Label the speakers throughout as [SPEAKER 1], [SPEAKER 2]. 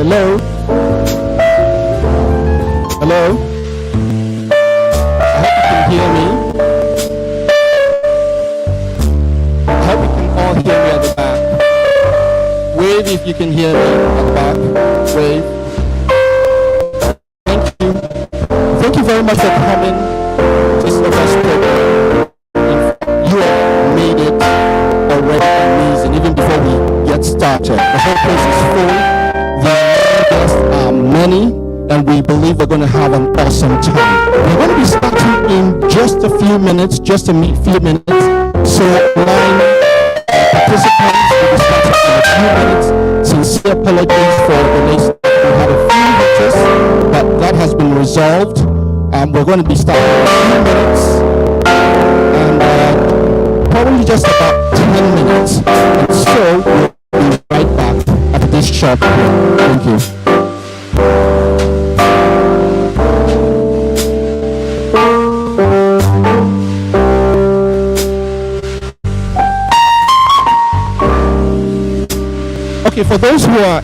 [SPEAKER 1] Hello? Hello? I hope you can hear me. I hope you can all hear me at the back. Wave if you can hear me at the back. Wave. Thank you. Thank you very much for coming to Silver's program. You have made it already amazing, even before we get started. The whole place is full. The guests are many, and we believe we're going to have an awesome time. We're going to be starting in just a few minutes, just a few minutes. So online participants will be starting in a few minutes. Sincere apologies for the delays. We had a few glitches, but that has been resolved. We're going to be starting in a few minutes, and probably just about 10 minutes. And so we'll be right back at this short break. Thank you. Okay, for those who are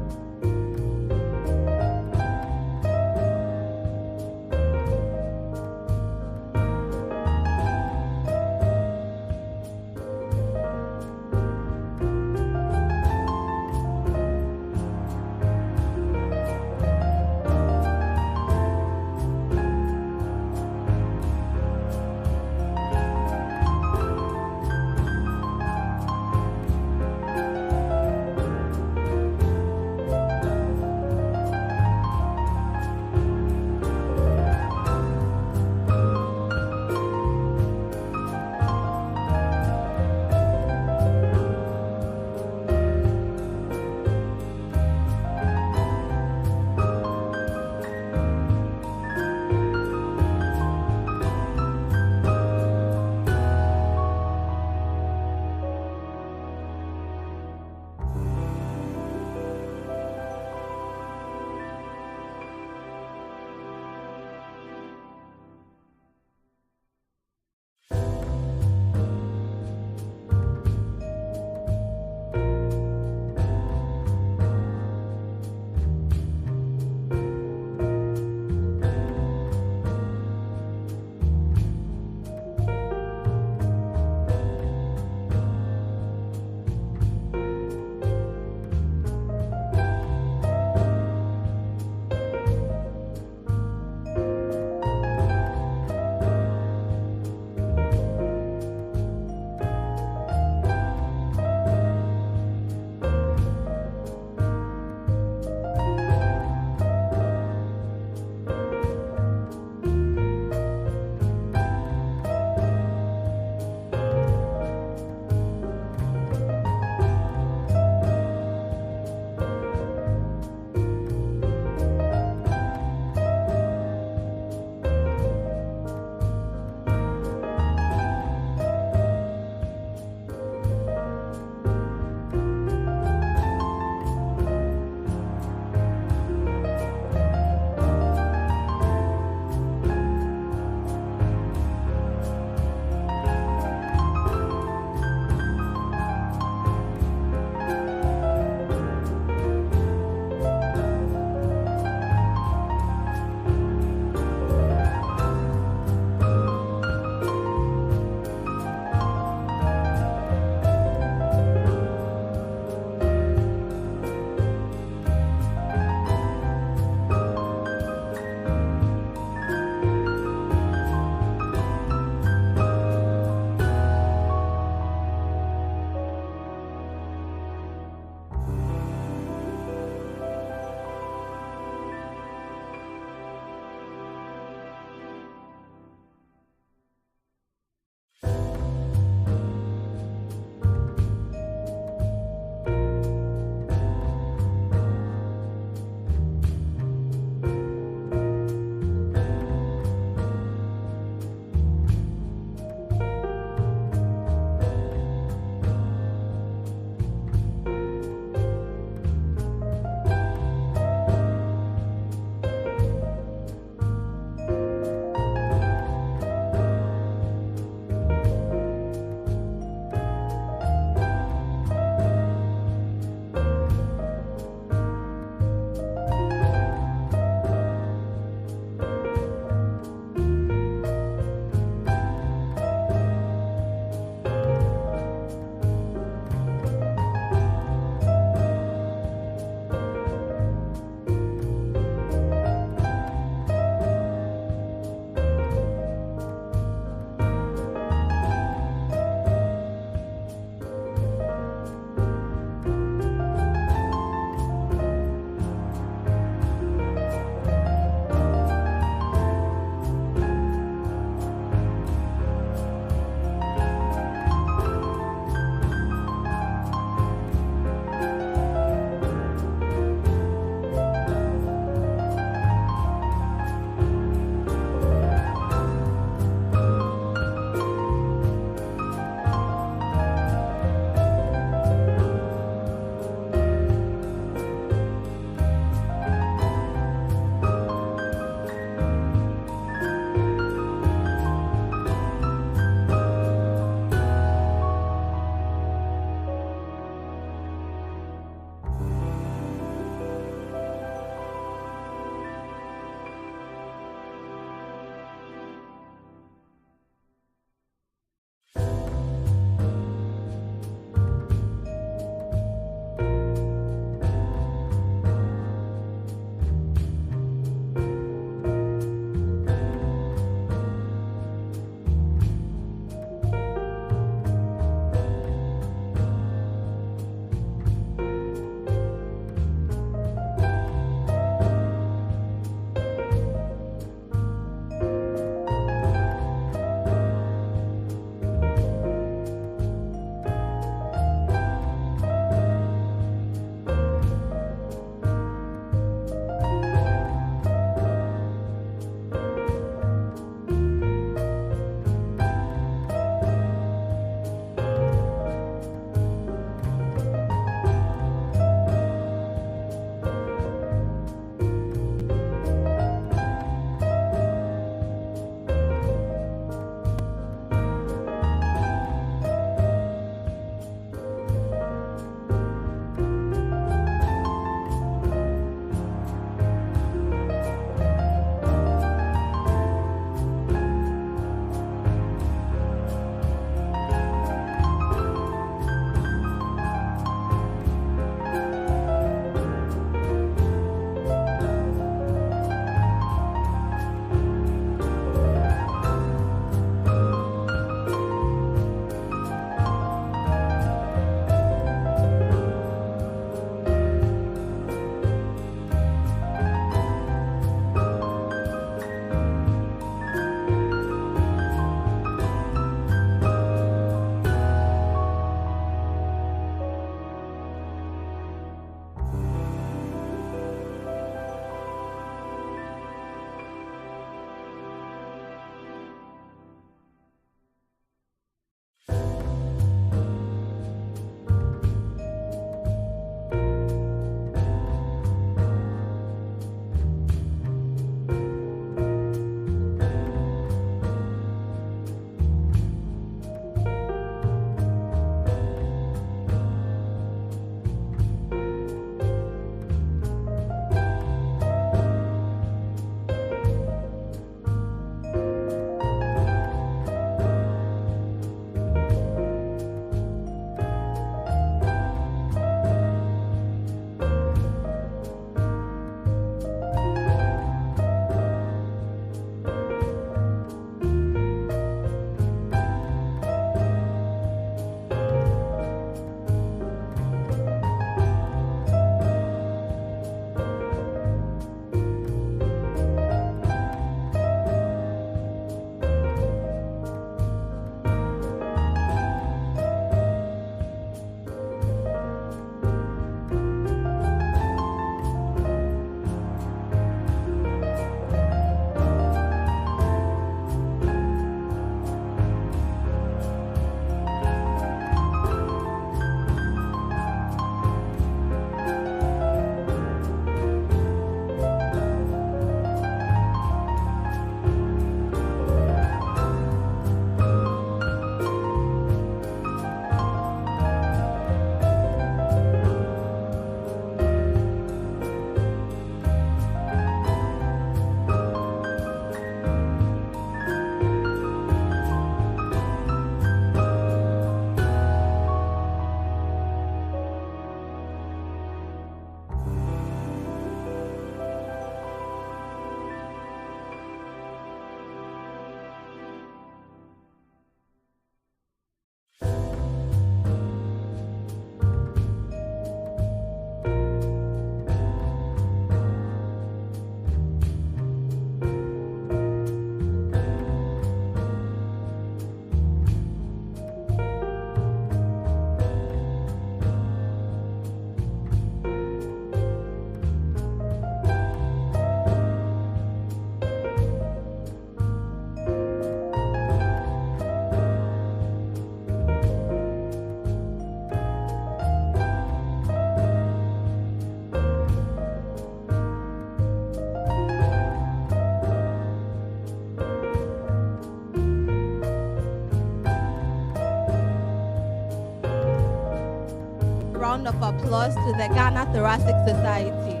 [SPEAKER 2] round of applause to the Ghana Thoracic Society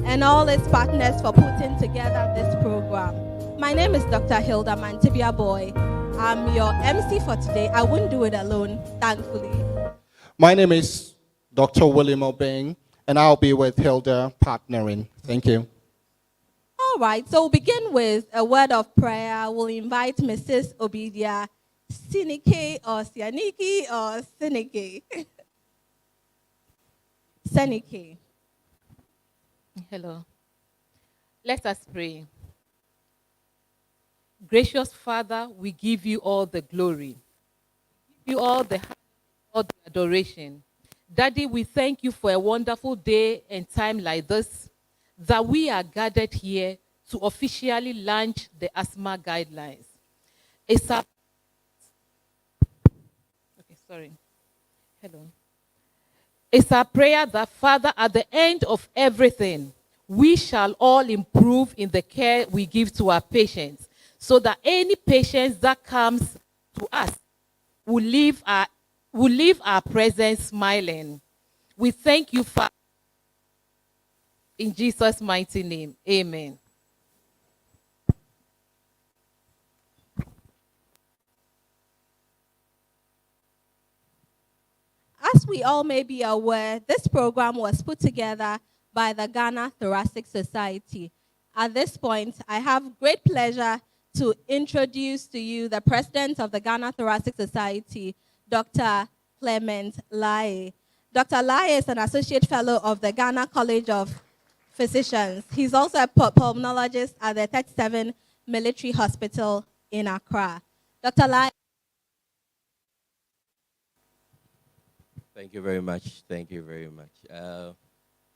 [SPEAKER 2] and all its partners for putting together this program. My name is Dr. Hilda Mantibia Boy. I'm your MC for today. I wouldn't do it alone, thankfully.
[SPEAKER 1] My name is Dr. William Obeng, and I'll be with Hilda partnering. Thank you.
[SPEAKER 2] All right, so we'll begin with a word of prayer. We'll invite Mrs. Obidia Sinike or Sianiki or Sinike. Senike.
[SPEAKER 3] Hello. Let us pray. Gracious Father, we give you all the glory. We give you all the adoration. Daddy, we thank you for a wonderful day and time like this, that we are gathered here to officially launch the Asthma Guidelines. It's our... Okay, sorry. Hello. It's our prayer that, Father, at the end of everything, we shall all improve in the care we give to our patients, so that any patients that comes to us will leave our presence smiling. We thank you, Father, in Jesus' mighty name. Amen.
[SPEAKER 2] As we all may be aware, this program was put together by the Ghana Thoracic Society. At this point, I have great pleasure to introduce to you the president of the Ghana Thoracic Society, Dr. Clement Lai. Dr. Lai is an associate fellow of the Ghana College of Physicians. He's also a pulmonologist at the 37 Military Hospital in Accra. Dr. Lai.
[SPEAKER 4] Thank you very much. Thank you very much.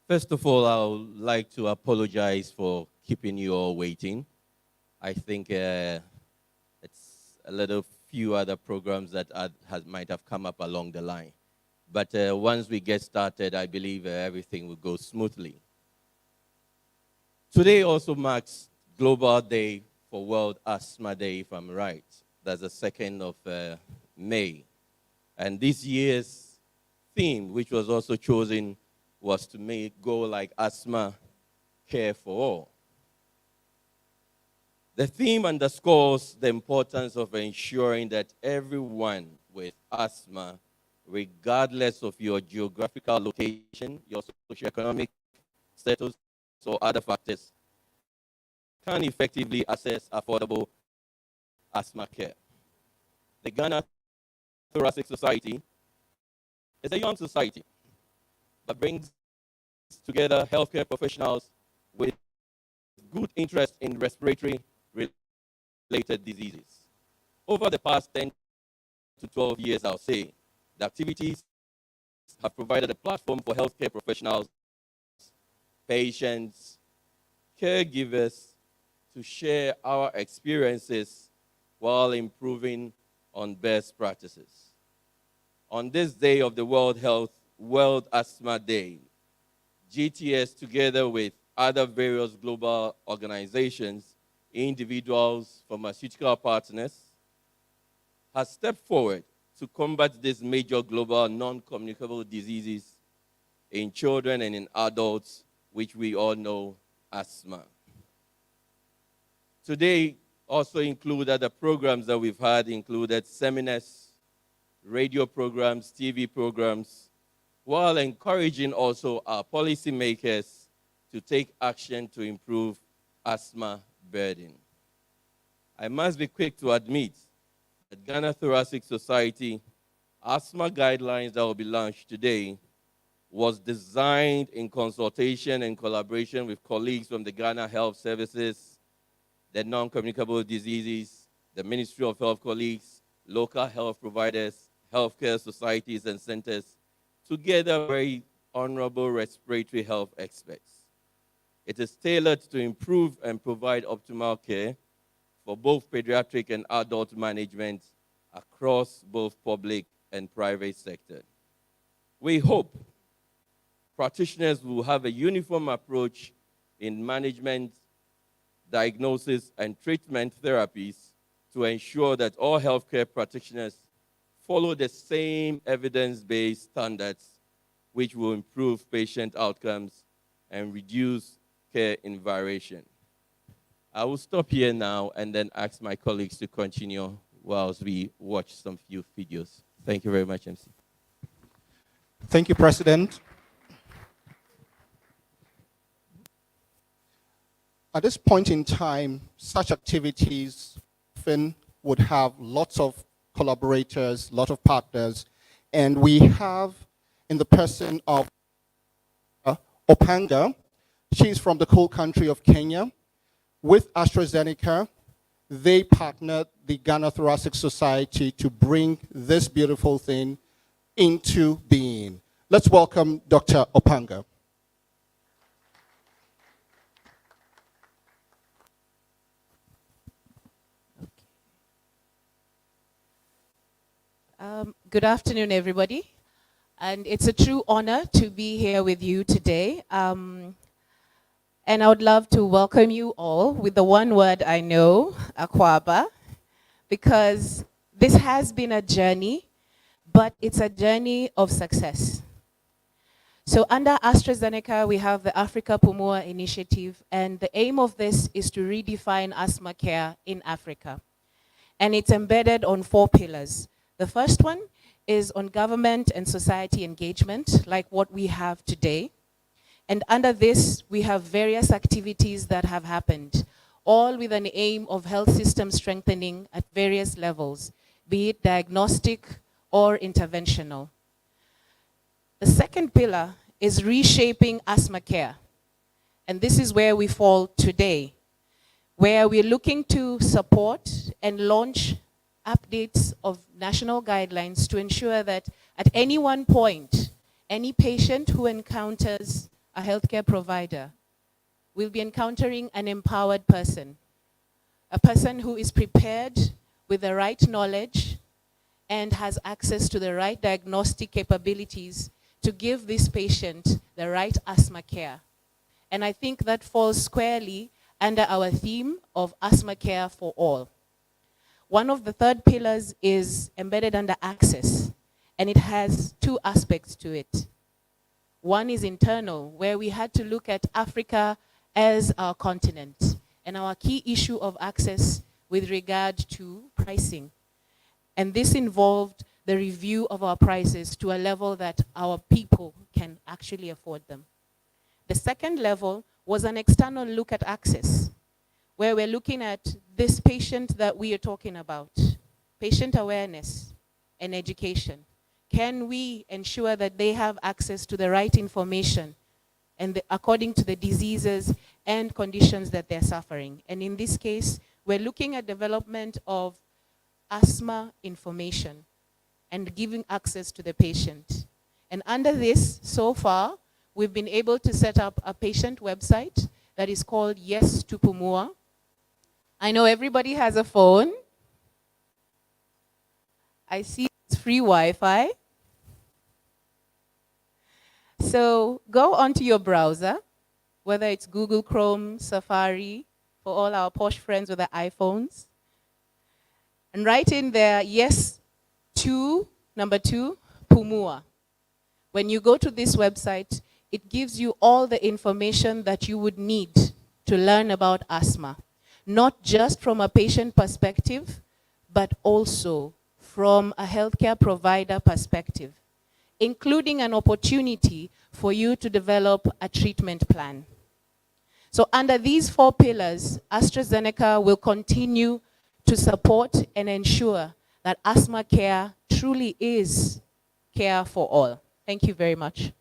[SPEAKER 4] First of all, I would like to apologize for keeping you all waiting. I think it's a little few other programs that might have come up along the line. But once we get started, I believe everything will go smoothly. Today also marks Global Day for World Asthma Day, if I'm right. That's the 2nd of May. And this year's theme, which was also chosen, was to go like Asthma Care for All. The theme underscores the importance of ensuring that everyone with asthma, regardless of your geographical location, your socioeconomic status, or other factors, can effectively access affordable asthma care. The Ghana Thoracic Society is a young society that brings together healthcare professionals with good interest in respiratory-related diseases. Over the past 10 to 12 years, I'll say, the activities have provided a platform for healthcare professionals, patients, caregivers to share our experiences while improving on best practices. On this day of the World Asthma Day, GTS, together with other various global organizations, individuals, pharmaceutical partners, has stepped forward to combat these major global non-communicable diseases in children and in adults, which we all know asthma. Today also included the programs that we've had, included seminars, radio programs, TV programs, while encouraging also our policymakers to take action to improve asthma burden. I must be quick to admit that Ghana Thoracic Society Asthma Guidelines that will be launched today was designed in consultation and collaboration with colleagues from the Ghana Health Services, the non-communicable diseases, the Ministry of Health colleagues, local health providers, healthcare societies and centers, together very honorable respiratory health experts. It is tailored to improve and provide optimal care for both pediatric and adult management across both public and private sector. We hope practitioners will have a uniform approach in management, diagnosis, and treatment therapies to ensure that all healthcare practitioners follow the same evidence-based standards which will improve patient outcomes and reduce care variation. I will stop here now and then ask my colleagues to continue whilst we watch some few videos. Thank you very much, MC.
[SPEAKER 1] Thank you, President. At this point in time, such activities often would have lots of collaborators, lot of partners, and we have in the person of Opanga. She's from the cool country of Kenya. With AstraZeneca, they partnered the Ghana Thoracic Society to bring this beautiful thing into being. Let's welcome Dr. Opanga.
[SPEAKER 5] Good afternoon, everybody. And it's a true honor to be here with you today. And I would love to welcome you all with the one word I know, Akwaba, because this has been a journey, but it's a journey of success. So under AstraZeneca, we have the Africa Pumua Initiative, and the aim of this is to redefine asthma care in Africa. And it's embedded on 4 pillars. The first one is on government and society engagement, like what we have today. And under this, we have various activities that have happened, all with an aim of health system strengthening at various levels, be it diagnostic or interventional. The second pillar is reshaping asthma care. And this is where we fall today, where we're looking to support and launch updates of national guidelines to ensure that at any one point, any patient who encounters a healthcare provider will be encountering an empowered person, a person who is prepared with the right knowledge and has access to the right diagnostic capabilities to give this patient the right asthma care. And I think that falls squarely under our theme of asthma care for all. One of the third pillars is embedded under access, and it has 2 aspects to it. One is internal, where we had to look at Africa as our continent and our key issue of access with regard to pricing. And this involved the review of our prices to a level that our people can actually afford them. The second level was an external look at access, where we're looking at this patient that we are talking about, patient awareness and education. Can we ensure that they have access to the right information and according to the diseases and conditions that they're suffering? And in this case, we're looking at development of asthma information and giving access to the patient. And under this, so far, we've been able to set up a patient website that is called Yes to Pumua. I know everybody has a phone. I see it's free Wi-Fi. So go onto your browser, whether it's Google Chrome, Safari, for all our posh friends with their iPhones. And write in there, yes to, number 2, Pumua. When you go to this website, it gives you all the information that you would need to learn about asthma. Not just from a patient perspective, but also from a healthcare provider perspective, including an opportunity for you to develop a treatment plan. So under these 4 pillars, AstraZeneca will continue to support and ensure that asthma care truly is care for all. Thank you very much.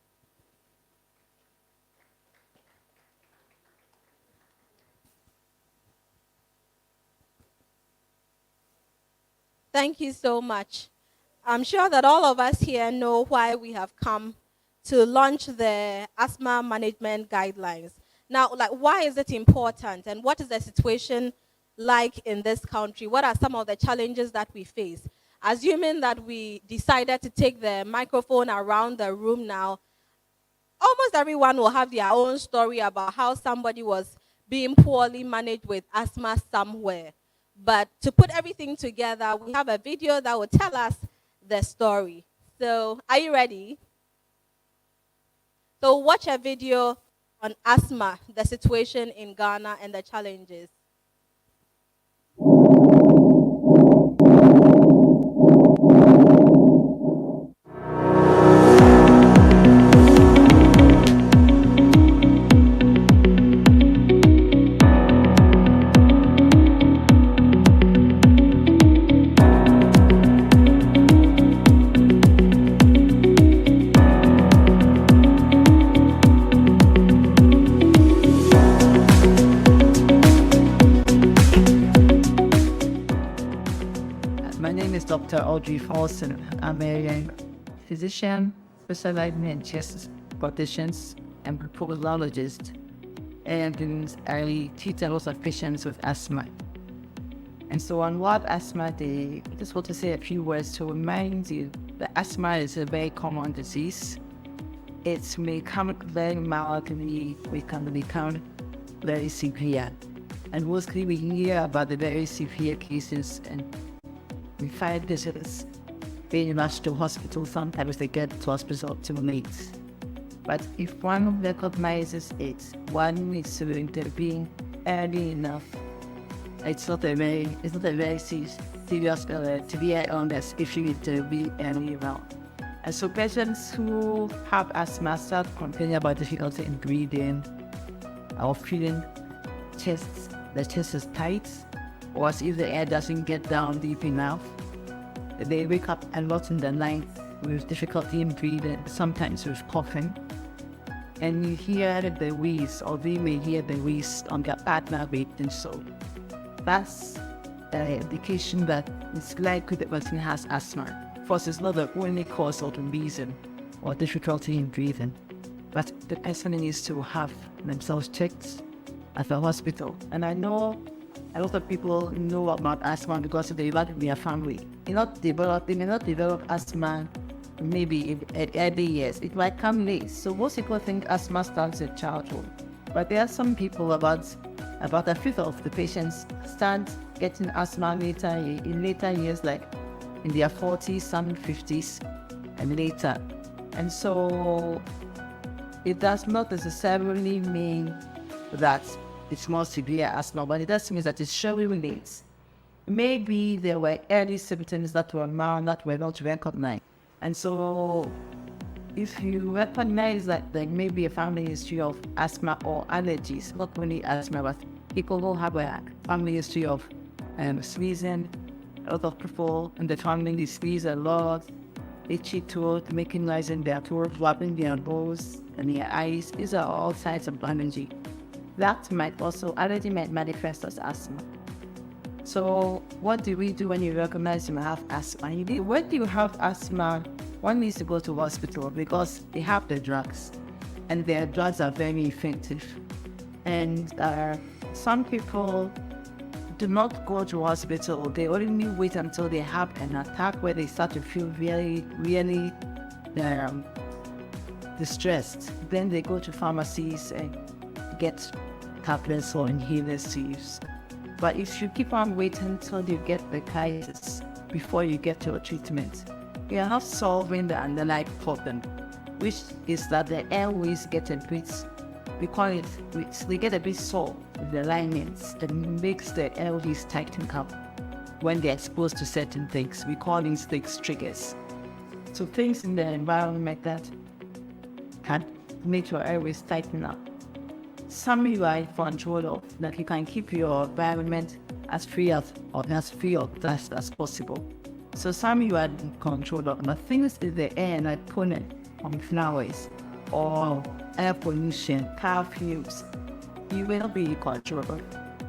[SPEAKER 2] Thank you so much. I'm sure that all of us here know why we have come to launch the asthma management guidelines. Now, why is it important, and what is the situation like in this country? What are some of the challenges that we face? Assuming that we decided to take the microphone around the room now, almost everyone will have their own story about how somebody was being poorly managed with asthma somewhere. But to put everything together, we have a video that will tell us the story. So, are you ready? So, watch a video on asthma, the situation in Ghana, and the challenges.
[SPEAKER 6] My name is Dr. Audrey Falson. I'm a physician specializing in chest conditions and pulmonologist, and I treat a lot of patients with asthma. And so on World Asthma Day, I just want to say a few words to remind you that asthma is a very common disease. It may come very mildly, it can become very severe. And mostly we hear about the very severe cases, and we find visitors being rushed to hospital. Sometimes they get to hospital too late. But if one recognizes it, one needs to intervene early enough. It's not a very serious severe illness if you intervene early enough. And so patients who have asthma start complaining about difficulty in breathing or feeling the chest is tight, or as if the air doesn't get down deep enough. They wake up a lot in the night with difficulty in breathing, sometimes with coughing. And you hear the wheeze, or they may hear the wheeze on their partner breathing. So that's an indication that it's likely the person has asthma. Of course, it's not the only cause or the reason or difficulty in breathing, but the person needs to have themselves checked at the hospital. And I know a lot of people know about asthma because they have in their family. They may not develop asthma maybe in early years. It might come late. So most people think asthma starts in childhood. But there are some people, about a fifth of the patients start getting asthma in later years, like in their 40s, some 50s, and later. And so it does not necessarily mean that it's more severe asthma, but it does mean that it's showing late. Maybe there were early symptoms that were mild, that were not recognized. And so if you recognize that there may be a family history of asthma or allergies, not only asthma, but people who have a family history of sneezing, a lot of people in the family, they sneeze a lot, itchy throat, making noise in their throat, rubbing their nose and their eyes. These are all signs of allergy. Allergy might manifest as asthma. So what do we do when you recognize you have asthma? When you have asthma, one needs to go to hospital because they have the drugs, and their drugs are very effective. And some people do not go to hospital. They only wait until they have an attack where they start to feel really, really distressed. Then they go to pharmacies and get tablets or inhalers to use. But if you keep on waiting until you get the crisis before you get your treatment, you're not solving the underlying problem, which is that the airways get a bit, they get a bit sore in the lineaments that makes the airways tighten up when they're exposed to certain things. We call these things triggers. So things in the environment that can make your airways tighten up. Some you are in control of, that you can keep your environment as free of dust as possible. So some you are in control of, but things in the air like pollen on flowers or air pollution, car fumes, you will be in control of.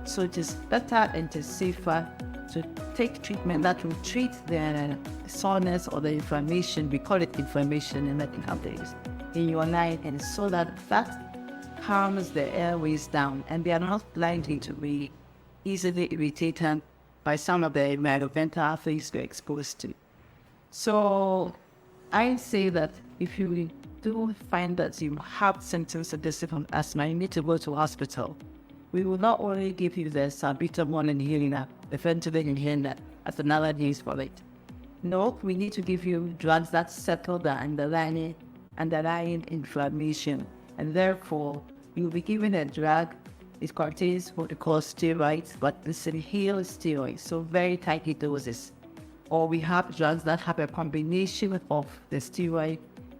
[SPEAKER 6] So it is better and it is safer to take treatment that will treat the soreness or the inflammation, we call it inflammation in medical days, in your line, and so that calms the airways down, and they are not likely to be easily irritated by some of the environmental things they're exposed to. So I say that if you do find that you have symptoms of this from asthma, you need to go to hospital. We will not only give you the salbutamol inhaler, the ventilator inhaler, as another use for it. No, we need to give you drugs that settle the underlying inflammation. And therefore, you'll be given a drug. It contains corticosteroids, but it's inhaled steroids, so very tiny doses. Or we have drugs that have a combination of the steroid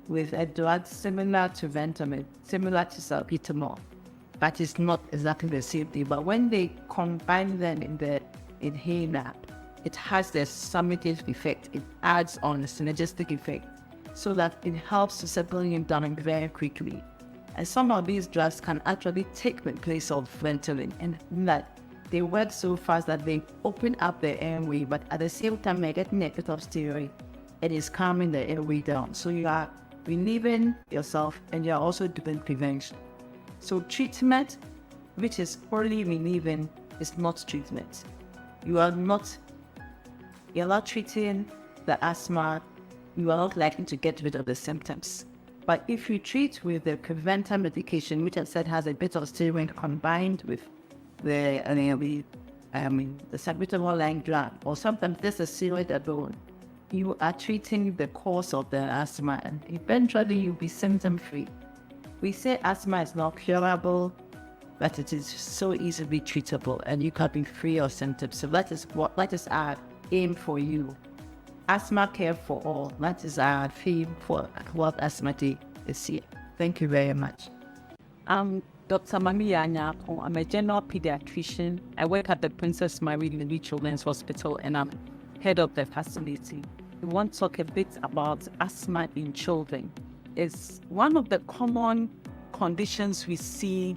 [SPEAKER 6] with a drug similar to Ventolin, similar to salbutamol. That is not exactly the same thing, but when they combine them in the inhaler, it has the summative effect. It adds on a synergistic effect so that it helps to settle him down very quickly. And some of these drugs can actually take the place of Ventolin, and that they work so fast that they open up the airway, but at the same time they're getting a bit of steroid. It is calming the airway down. So you are relieving yourself and you're also doing prevention. So treatment, which is poorly relieving, is not treatment. You're not treating the asthma. You are not likely to get rid of the symptoms. But if you treat with the preventer medication, which I said has a bit of steroid combined with the salbutamol-like drug, or sometimes there's a steroid alone, you are treating the cause of the asthma, and eventually you'll be symptom-free. We say asthma is not curable, but it is so easily treatable, and you can be free of symptoms. So that is our aim for you. Asthma Care for All. That is our theme for World Asthma Day this year. Thank you very much.
[SPEAKER 7] I'm Dr. Mami Anyako. I'm a general pediatrician. I work at the Princess Mary Lily Children's Hospital, and I'm head of the facility. We want to talk a bit about asthma in children. It's one of the common conditions we see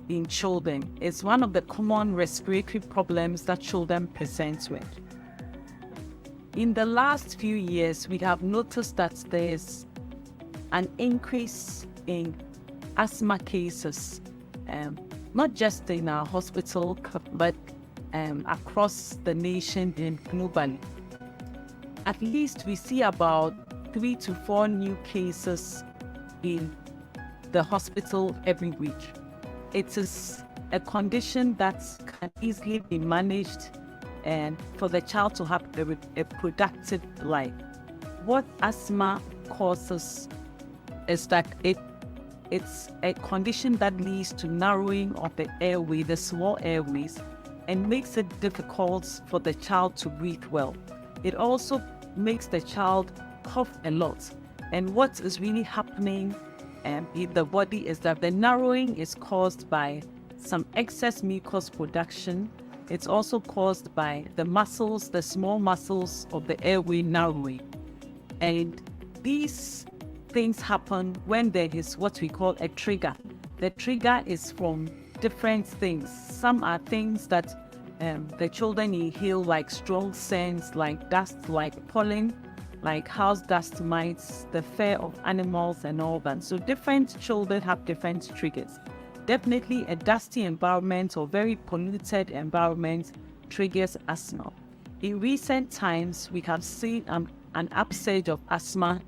[SPEAKER 7] in children. It's one of the common respiratory problems that children present with. In the last few years, we have noticed that there's an increase in asthma cases, not just in our hospital, but across the nation and globally. At least we see about 3 to 4 new cases in the hospital every week. It is a condition that can easily be managed and for the child to have a productive life. What asthma causes is that it's a condition that leads to narrowing of the airway, the small airways, and makes it difficult for the child to breathe well. It also makes the child cough a lot. And what is really happening in the body is that the narrowing is caused by some excess mucus production. It's also caused by the muscles, the small muscles of the airway narrowing. And these things happen when there is what we call a trigger. The trigger is from different things. Some are things that the children inhale, like strong scents, like dust, like pollen, like house dust mites, the fur of animals and all that. So different children have different triggers. Definitely a dusty environment or very polluted environment triggers asthma. In recent times, we have seen an upsurge of asthma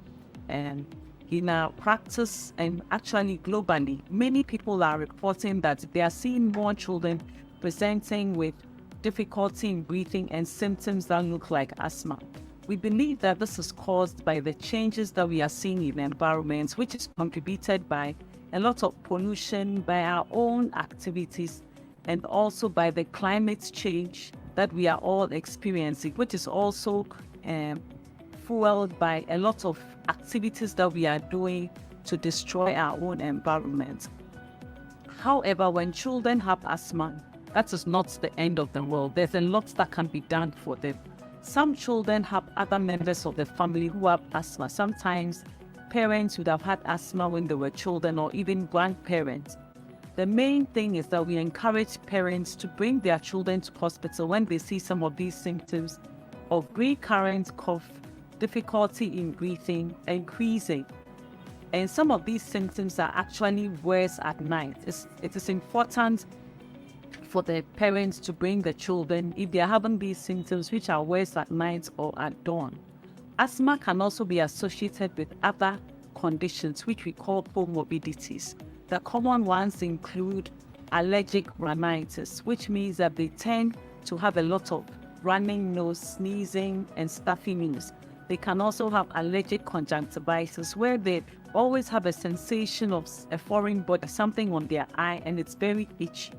[SPEAKER 7] in our practice and actually globally. Many people are reporting that they are seeing more children presenting with difficulty in breathing and symptoms that look like asthma. We believe that this is caused by the changes that we are seeing in environments, which is contributed by a lot of pollution, by our own activities, and also by the climate change that we are all experiencing, which is also fueled by a lot of activities that we are doing to destroy our own environment. However, when children have asthma, that is not the end of the world. There's a lot that can be done for them. Some children have other members of the family who have asthma. Sometimes parents would have had asthma when they were children, or even grandparents. The main thing is that we encourage parents to bring their children to hospital when they see some of these symptoms of recurrent cough, difficulty in breathing, and wheezing. And some of these symptoms are actually worse at night. It is important for the parents to bring the children if they are having these symptoms which are worse at night or at dawn. Asthma can also be associated with other conditions which we call comorbidities. The common ones include allergic rhinitis, which means that they tend to have a lot of running nose, sneezing, and stuffy nose. They can also have allergic conjunctivitis, where they always have a sensation of a foreign body, something on their eye, and it's very itchy.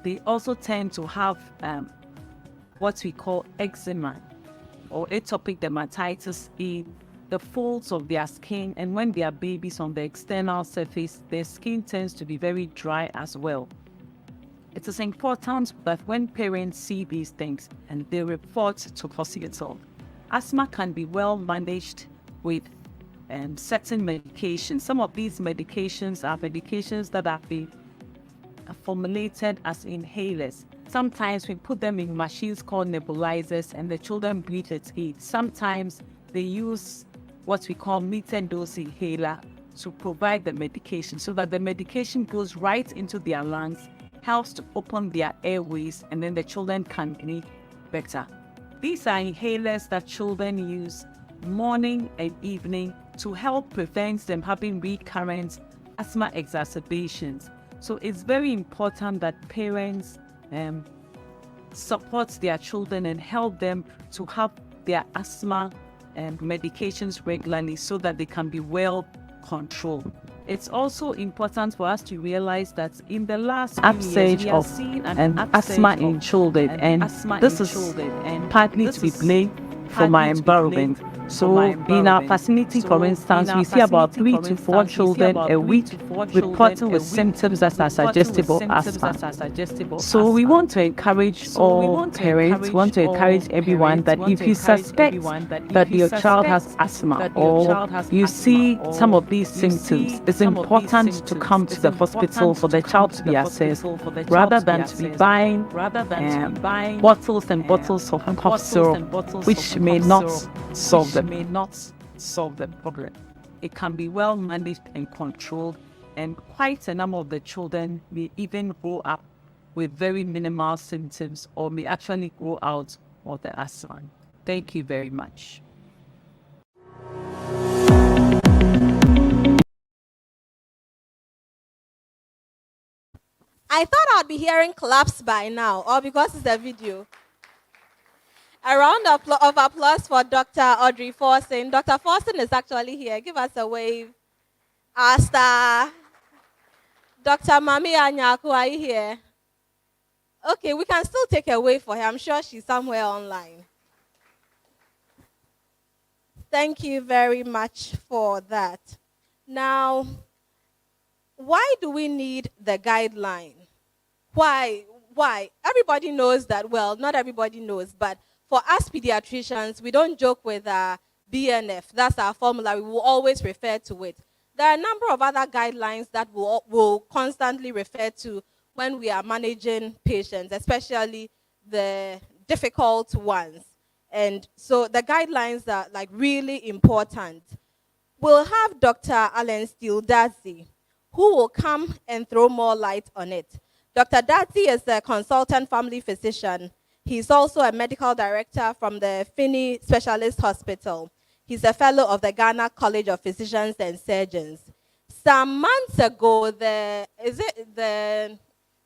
[SPEAKER 7] They also tend to have what we call eczema or atopic dermatitis in the folds of their skin, and when they are babies on the external surface, their skin tends to be very dry as well. It is important that when parents see these things and they report to hospital, asthma can be well managed with certain medications. Some of these medications are medications that have been formulated as inhalers. Sometimes we put them in machines called nebulizers and the children breathe its heat. Sometimes they use what we call metered dose inhaler to provide the medication, so that the medication goes right into their lungs, helps to open their airways, and then the children can breathe better. These are inhalers that children use morning and evening to help prevent them having recurrent asthma exacerbations. So it's very important that parents support their children and help them to have their asthma medications regularly so that they can be well controlled. It's also important for us to realize that in the last upsurge of asthma in children, and this is partly to be blamed for my environment. So in our facility, for instance, we see about 3 to 4 children a week reporting with symptoms that are suggestive of asthma. So we want to encourage all parents, want to encourage everyone that if you suspect that your child has asthma or you see some of these symptoms, it's important to come to the hospital for the child to be assessed rather than to be buying bottles and bottles of cough syrup, which may not solve the problem. It can be well managed and controlled, and quite a number of the children may even grow up with very minimal symptoms or may actually grow out of the asthma. Thank you very much.
[SPEAKER 2] I thought I'd be hearing claps by now, or because it's a video. A round of applause for Dr. Audrey Forson. Dr. Forson is actually here. Give us a wave. Our star. Dr. Mami Anyaku, are you here? Okay, we can still take a wave for her. I'm sure she's somewhere online. Thank you very much for that. Now, why do we need the guideline? Why? Everybody knows that, well, not everybody knows, but for us pediatricians, we don't joke with BNF. That's our formula. We will always refer to it. There are a number of other guidelines that we'll constantly refer to when we are managing patients, especially the difficult ones. And so the guidelines are like really important. We'll have Dr. Alan Steele-Datsey, who will come and throw more light on it. Dr. Datsey is a consultant family physician. He's also a medical director from the Finney Specialist Hospital. He's a fellow of the Ghana College of Physicians and Surgeons. Some months ago, the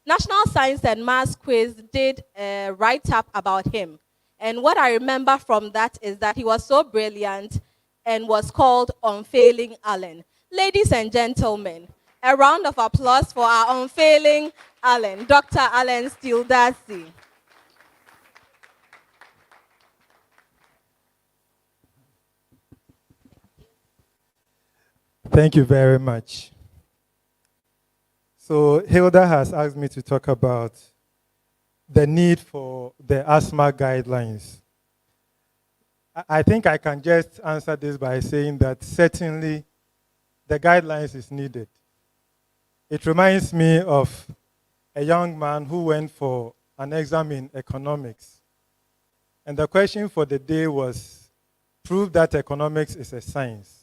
[SPEAKER 2] National Science and Maths Quiz did a write-up about him. And what I remember from that is that he was so brilliant and was called Unfailing Alan. Ladies and gentlemen, a round of applause for our unfailing Alan, Dr. Alan Steele-Datsey.
[SPEAKER 8] Thank you very much. So Hilda has asked me to talk about the need for the asthma guidelines. I think I can just answer this by saying that certainly the guidelines is needed. It reminds me of a young man who went for an exam in economics. And the question for the day was, prove that economics is a science.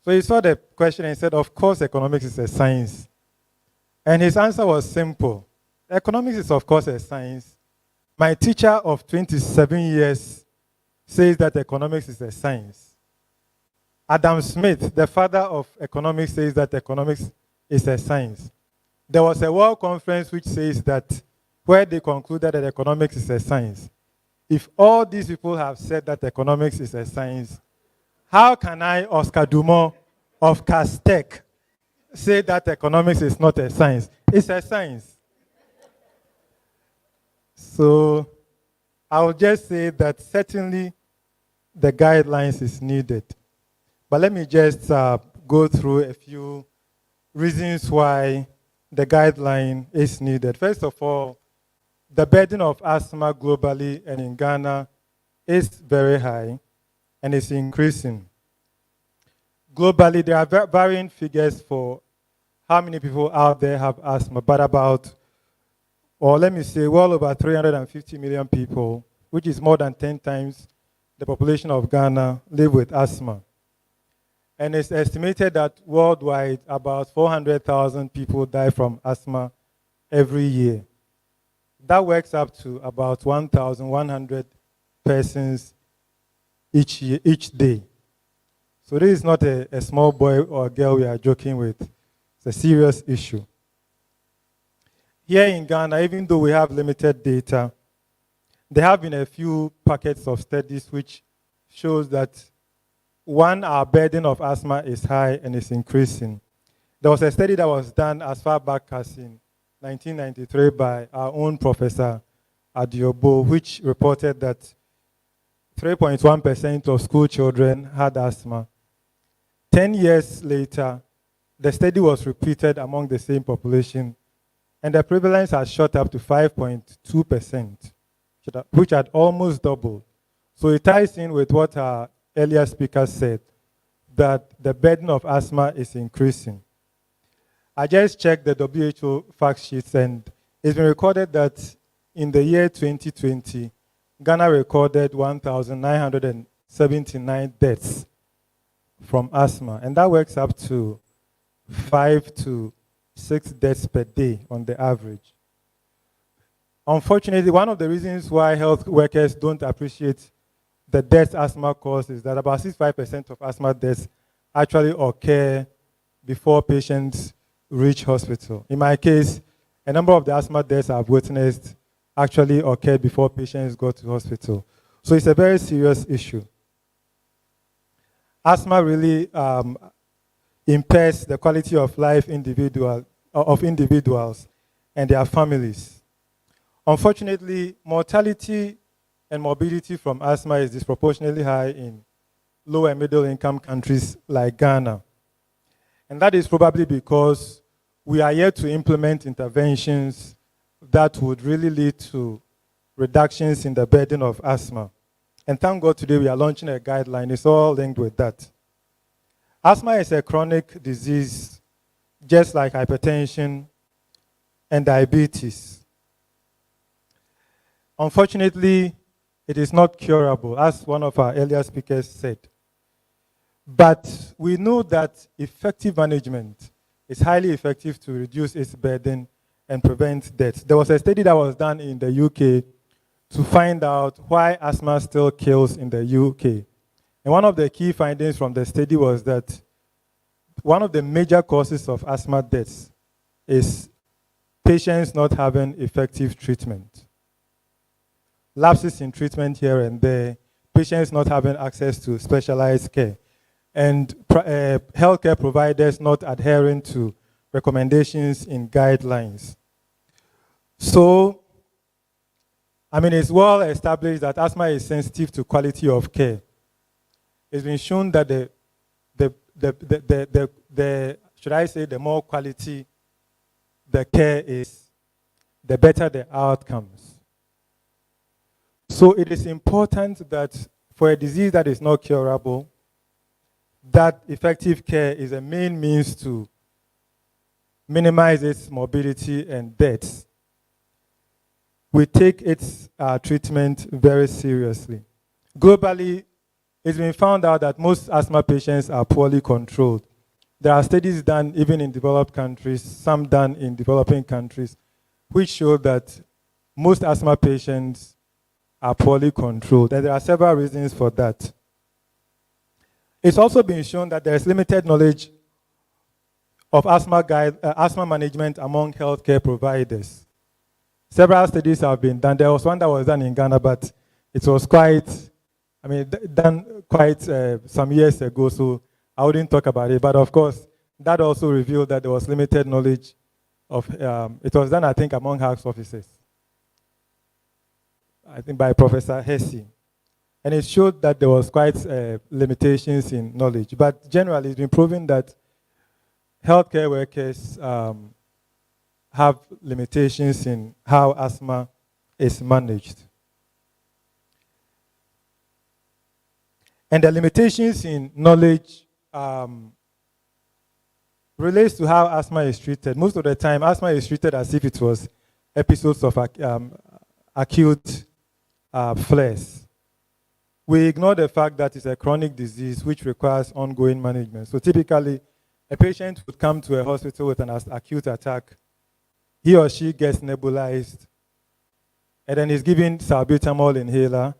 [SPEAKER 8] So he saw the question and he said, of course, economics is a science. And his answer was simple. Economics is, of course, a science. My teacher of 27 years says that economics is a science. Adam Smith, the father of economics, says that economics is a science. There was a world conference which says that where they concluded that economics is a science. If all these people have said that economics is a science, how can I, Oscar Dumont of Castec, say that economics is not a science? It's a science. So I will just say that certainly the guidelines is needed. But let me just go through a few reasons why the guideline is needed. First of all, the burden of asthma globally and in Ghana is very high and it's increasing. Globally, there are varying figures for how many people out there have asthma, but about, or let me say, well over 350 million people, which is more than 10 times the population of Ghana, live with asthma. And it's estimated that worldwide, about 400,000 people die from asthma every year. That works up to about 1,100 persons each day. So this is not a small boy or girl we are joking with. It's a serious issue. Here in Ghana, even though we have limited data, there have been a few packets of studies which shows that, one, our burden of asthma is high and is increasing. There was a study that was done as far back as in 1993 by our own Professor Adiobo, which reported that 3.1% of school children had asthma. 10 years later, the study was repeated among the same population, and the prevalence has shot up to 5.2%, which had almost doubled. So it ties in with what our earlier speaker said, that the burden of asthma is increasing. I just checked the WHO fact sheets, and it's been recorded that in the year 2020, Ghana recorded 1,979 deaths from asthma, and that works up to 5 to 6 deaths per day on the average. Unfortunately, one of the reasons why health workers don't appreciate the deaths asthma causes is that about 65% of asthma deaths actually occur before patients reach hospital. In my case, a number of the asthma deaths I've witnessed actually occurred before patients go to hospital. So it's a very serious issue. Asthma really impairs the quality of life of individuals and their families. Unfortunately, mortality and morbidity from asthma is disproportionately high in low and middle income countries like Ghana. And that is probably because we are yet to implement interventions that would really lead to reductions in the burden of asthma. And thank God today we are launching a guideline. It's all linked with that. Asthma is a chronic disease, just like hypertension and diabetes. Unfortunately, it is not curable, as one of our earlier speakers said. But we know that effective management is highly effective to reduce its burden and prevent death. There was a study that was done in the UK to find out why asthma still kills in the UK. And one of the key findings from the study was that one of the major causes of asthma deaths is patients not having effective treatment. Lapses in treatment here and there, patients not having access to specialized care, and healthcare providers not adhering to recommendations in guidelines. So, I mean, it's well established that asthma is sensitive to quality of care. It's been shown that should I say, the more quality the care is, the better the outcomes. So it is important that for a disease that is not curable, that effective care is a main means to minimize its morbidity and deaths. We take its treatment very seriously. Globally, it's been found out that most asthma patients are poorly controlled. There are studies done even in developed countries, some done in developing countries, which show that most asthma patients are poorly controlled, and there are several reasons for that. It's also been shown that there is limited knowledge of asthma management among healthcare providers. Several studies have been done. There was one that was done in Ghana, but It was quite, done quite some years ago, so I wouldn't talk about it. But of course, that also revealed that there was limited knowledge of, it was done, I think, among House officers. I think by Professor Hesse. And it showed that there was quite limitations in knowledge. But generally, it's been proven that healthcare workers have limitations in how asthma is managed. And the limitations in knowledge relates to how asthma is treated. Most of the time, asthma is treated as if it was episodes of acute flares. We ignore the fact that it's a chronic disease which requires ongoing management. So typically, a patient would come to a hospital with an acute attack. He or she gets nebulized, and then is given salbutamol inhaler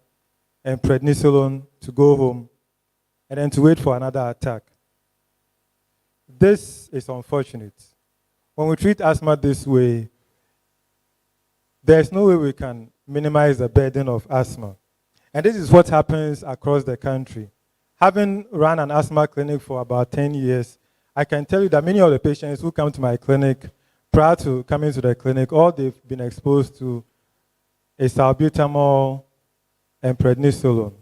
[SPEAKER 8] and prednisolone to go home, and then to wait for another attack. This is unfortunate. When we treat asthma this way, there's no way we can minimize the burden of asthma. And this is what happens across the country. Having run an asthma clinic for about 10 years, I can tell you that many of the patients who come to my clinic, prior to coming to the clinic, all they've been exposed to is salbutamol and prednisolone,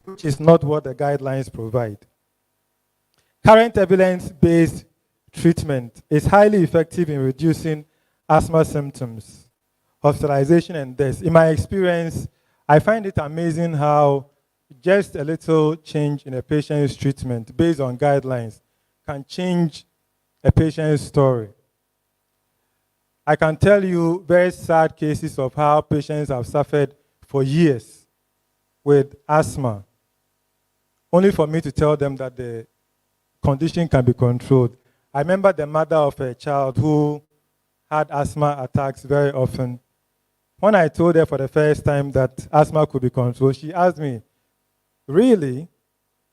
[SPEAKER 8] which is not what the guidelines provide. Current evidence-based treatment is highly effective in reducing asthma symptoms, hospitalization, and deaths. In my experience, I find it amazing how just a little change in a patient's treatment based on guidelines can change a patient's story. I can tell you very sad cases of how patients have suffered for years with asthma, only for me to tell them that the condition can be controlled. I remember the mother of a child who had asthma attacks very often. When I told her for the first time that asthma could be controlled, she asked me, really?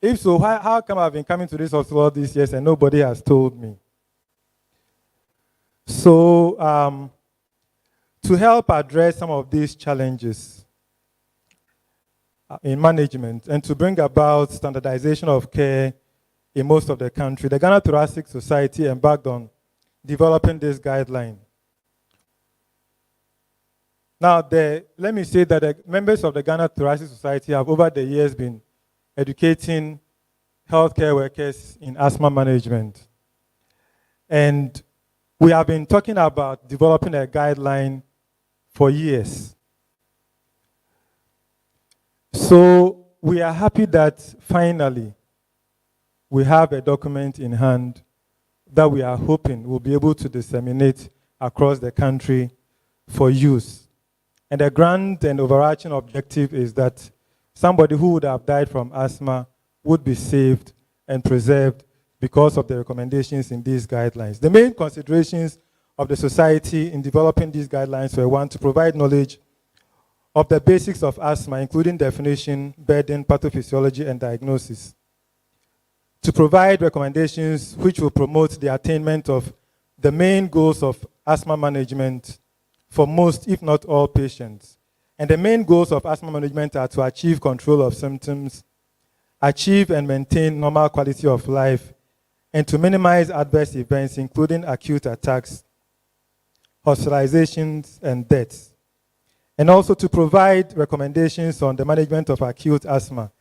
[SPEAKER 8] If so, how come I've been coming to this hospital all these years and nobody has told me? So, to help address some of these challenges in management and to bring about standardization of care in most of the country, the Ghana Thoracic Society embarked on developing this guideline. Now, let me say that the members of the Ghana Thoracic Society have over the years been educating healthcare workers in asthma management. And we have been talking about developing a guideline for years. So we are happy that finally we have a document in hand that we are hoping will be able to disseminate across the country for use. And the grand and overarching objective is that somebody who would have died from asthma would be saved and preserved because of the recommendations in these guidelines. The main considerations of the society in developing these guidelines were, one, to provide knowledge of the basics of asthma, including definition, burden, pathophysiology, and diagnosis. To provide recommendations which will promote the attainment of the main goals of asthma management for most, if not all, patients. And the main goals of asthma management are to achieve control of symptoms, achieve and maintain normal quality of life, and to minimize adverse events, including acute attacks, hospitalizations, and deaths. And also to provide recommendations on the management of acute asthma,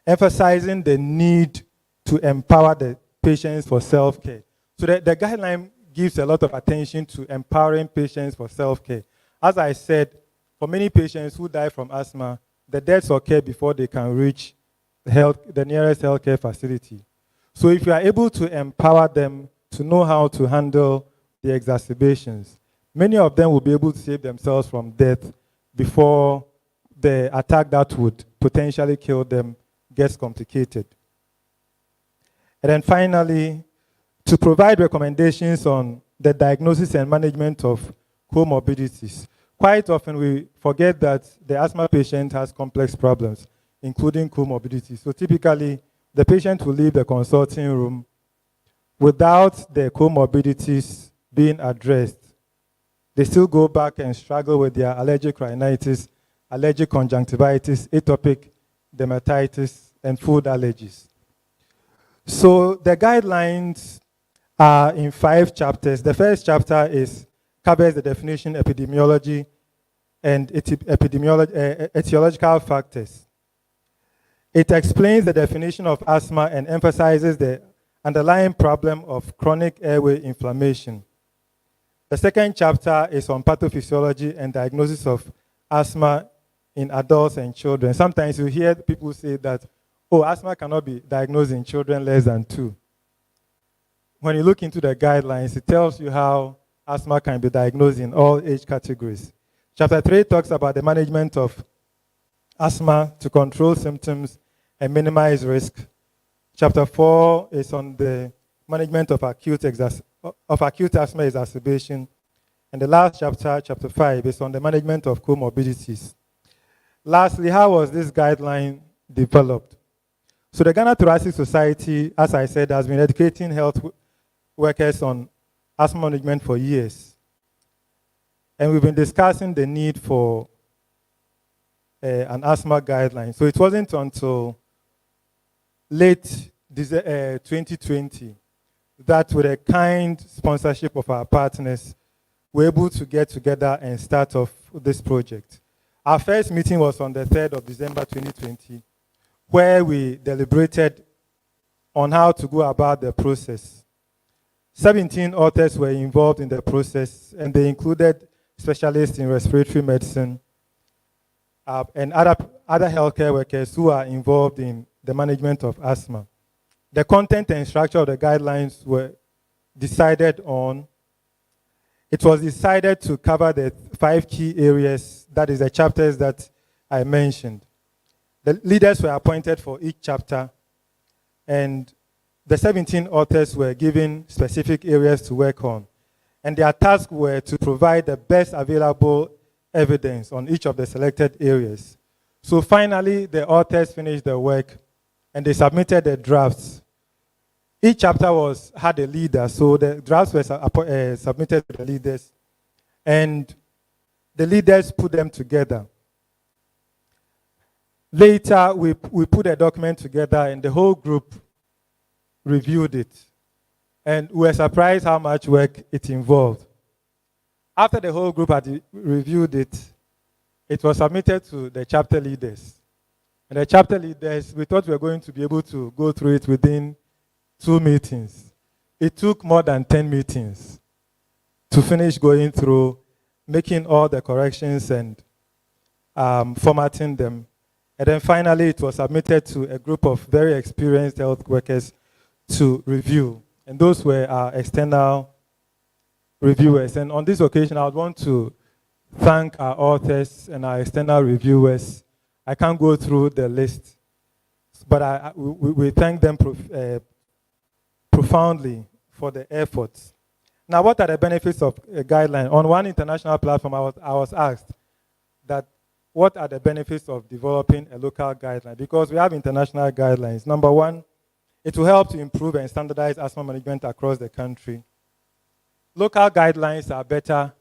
[SPEAKER 8] emphasizing the need to empower the patients for self-care. So the guideline gives a lot of attention to empowering patients for self-care. As I said, for many patients who die from asthma, the deaths occur before they can reach the nearest healthcare facility. So if you are able to empower them to know how to handle the exacerbations, many of them will be able to save themselves from death before the attack that would potentially kill them gets complicated. And then finally, to provide recommendations on the diagnosis and management of comorbidities. Quite often we forget that the asthma patient has complex problems, including comorbidities. So typically, the patient will leave the consulting room without the comorbidities being addressed. They still go back and struggle with their allergic rhinitis, allergic conjunctivitis, atopic dermatitis, and food allergies. So the guidelines are in 5 chapters. The first chapter covers the definition, epidemiology, and etiological factors. It explains the definition of asthma and emphasizes the underlying problem of chronic airway inflammation. The second chapter is on pathophysiology and diagnosis of asthma in adults and children. Sometimes you hear people say that, oh, asthma cannot be diagnosed in children less than 2. When you look into the guidelines, it tells you how asthma can be diagnosed in all age categories. Chapter 3 talks about the management of asthma to control symptoms and minimize risk. Chapter 4 is on the management of acute asthma exacerbation. And the last chapter, chapter 5, is on the management of comorbidities. Lastly, how was this guideline developed? So the Ghana Thoracic Society, as I said, has been educating health workers on asthma management for years. And we've been discussing the need for an asthma guideline. So it wasn't until late 2020 that, with a kind sponsorship of our partners, we're able to get together and start off this project. Our first meeting was on the 3rd of December 2020, where we deliberated on how to go about the process. 17 authors were involved in the process, and they included specialists in respiratory medicine and other healthcare workers who are involved in the management of asthma. The content and structure of the guidelines were decided on. It was decided to cover the 5 key areas, that is the chapters that I mentioned. The leaders were appointed for each chapter, and the 17 authors were given specific areas to work on. And their tasks were to provide the best available evidence on each of the selected areas. So finally, the authors finished their work, and they submitted the drafts. Each chapter had a leader, so the drafts were submitted to the leaders, and the leaders put them together. Later, we put a document together, and the whole group reviewed it. And we were surprised how much work it involved. After the whole group had reviewed it, it was submitted to the chapter leaders. And the chapter leaders, we thought we were going to be able to go through it within 2 meetings. It took more than 10 meetings to finish going through, making all the corrections and formatting them. And then finally, it was submitted to a group of very experienced health workers to review. And those were our external reviewers. And on this occasion, I would want to thank our authors and our external reviewers. I can't go through the list, but we thank them profoundly for the efforts. Now, what are the benefits of a guideline? On one international platform, I was asked that what are the benefits of developing a local guideline? Because we have international guidelines. Number one, it will help to improve and standardize asthma management across the country. Local guidelines are better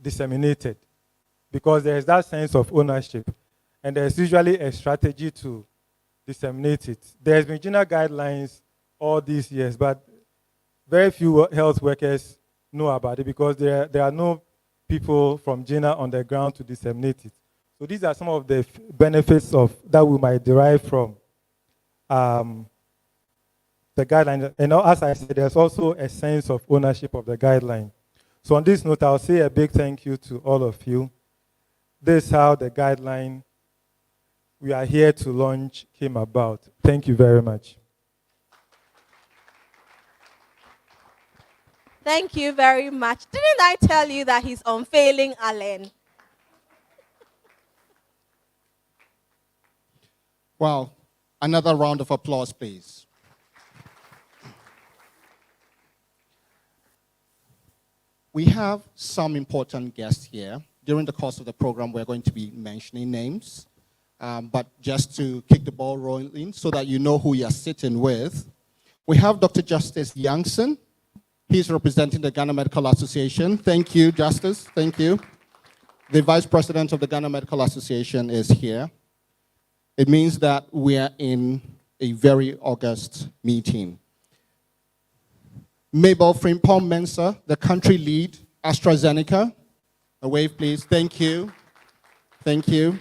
[SPEAKER 8] disseminated because there is that sense of ownership, and there's usually a strategy to disseminate it. There's been general guidelines all these years, but very few health workers know about it because there are no people from GINA on the ground to disseminate it. So these are some of the benefits that we might derive from the guideline. And as I said, there's also a sense of ownership of the guideline. So on this note, I'll say a big thank you to all of you. This is how the guideline we are here to launch came about. Thank you very much.
[SPEAKER 2] Thank you very much. Didn't I tell you that he's unfailing, Alan?
[SPEAKER 1] Well, another round of applause, please. We have some important guests here. During the course of the program, we're going to be mentioning names. But just to kick the ball rolling so that you know who you're sitting with, we have Dr. Justice Youngson. He's representing the Ghana Medical Association. Thank you, Justice. Thank you. the Vice President of the Ghana Medical Association is here. It means that we are in a very august meeting. Mabel Frimpong Mensah, the country lead, AstraZeneca. A wave, please. Thank you. Thank you.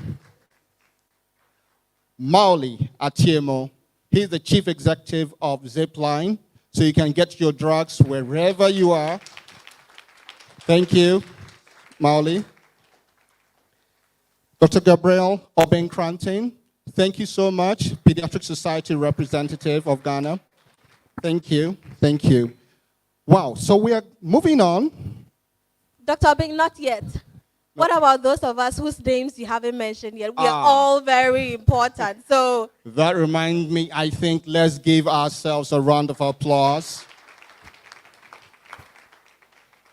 [SPEAKER 1] Mauli Atiemo. He's the chief executive of Zipline, so you can get your drugs wherever you are. Thank you, Mauli. Dr. Gabriel Obenkrantin, thank you so much. Pediatric Society representative of Ghana. Thank you. Thank you. Wow, so we are moving on.
[SPEAKER 2] Dr. Bing, not yet. What about those of us whose names you haven't mentioned yet? We are all very important. So
[SPEAKER 1] that reminds me, I think let's give ourselves a round of applause.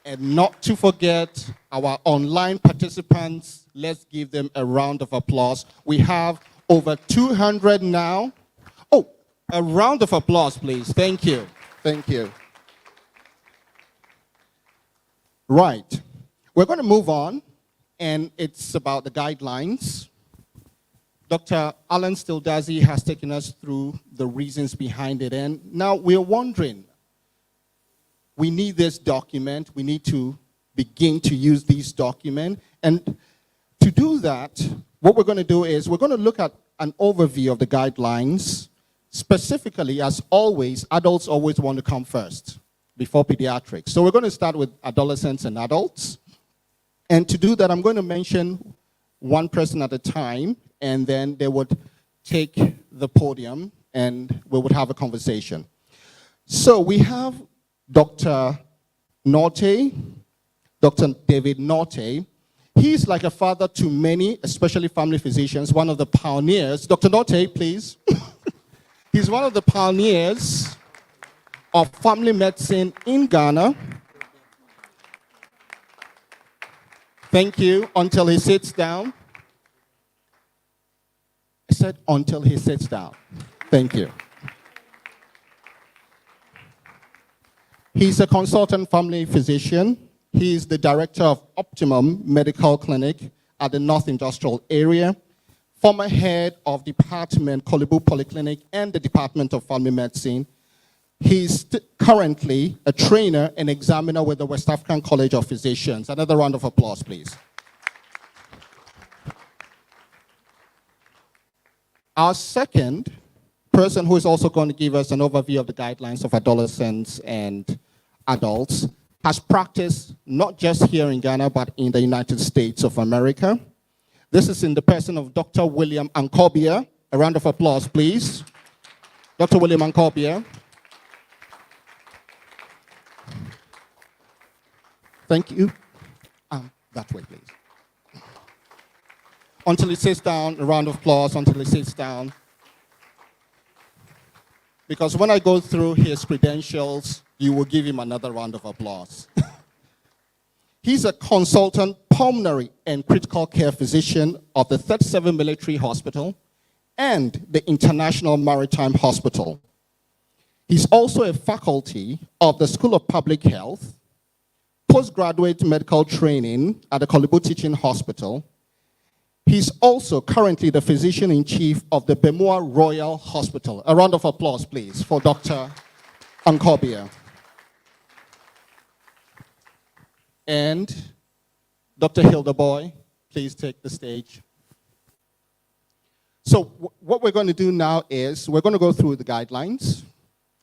[SPEAKER 1] And not to forget our online participants, let's give them a round of applause. We have over 200 now. Oh, a round of applause, please. Thank you. Thank you. Right. We're going to move on. And it's about the guidelines. Dr. Alan Stildazi has taken us through the reasons behind it. And now we're wondering, we need this document. We need to begin to use this document. And to do that, what we're going to do is we're going to look at an overview of the guidelines. Specifically, as always, adults always want to come first before pediatrics. So we're going to start with adolescents and adults. And to do that, I'm going to mention one person at a time, and then they would take the podium, and we would have a conversation. So we have Dr. Norte, Dr. David Norte. He's like a father to many, especially family physicians, one of the pioneers. Dr. Norte, please. He's one of the pioneers of family medicine in Ghana. Thank you. Until he sits down. I said until he sits down. Thank you. He's a consultant family physician. He's the director of Optimum Medical Clinic at the North Industrial Area, former head of Department Kolibu Polyclinic and the Department of Family Medicine. He's currently a trainer and examiner with the West African College of Physicians. Another round of applause, please. Our second person who is also going to give us an overview of the guidelines of adolescents and adults has practiced not just here in Ghana, but in the United States of America. This is in the person of Dr. William Ankobia. A round of applause, please. Dr. William Ankobia. Thank you. That way, please. Until he sits down, a round of applause until he sits down. Because when I go through his credentials, you will give him another round of applause. He's a consultant pulmonary and critical care physician of the 37 Military Hospital and the International Maritime Hospital. He's also a faculty of the School of Public Health, postgraduate medical training at the Kolibu Teaching Hospital. He's also currently the physician-in-chief of the Bemua Royal Hospital. A round of applause, please, for Dr. Ankobia. And Dr. Hildeboy, please take the stage. So what we're going to do now is we're going to go through the guidelines,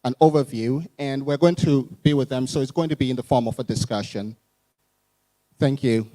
[SPEAKER 1] an overview, and we're going to be with them, so it's going to be in the form of a discussion. Thank you.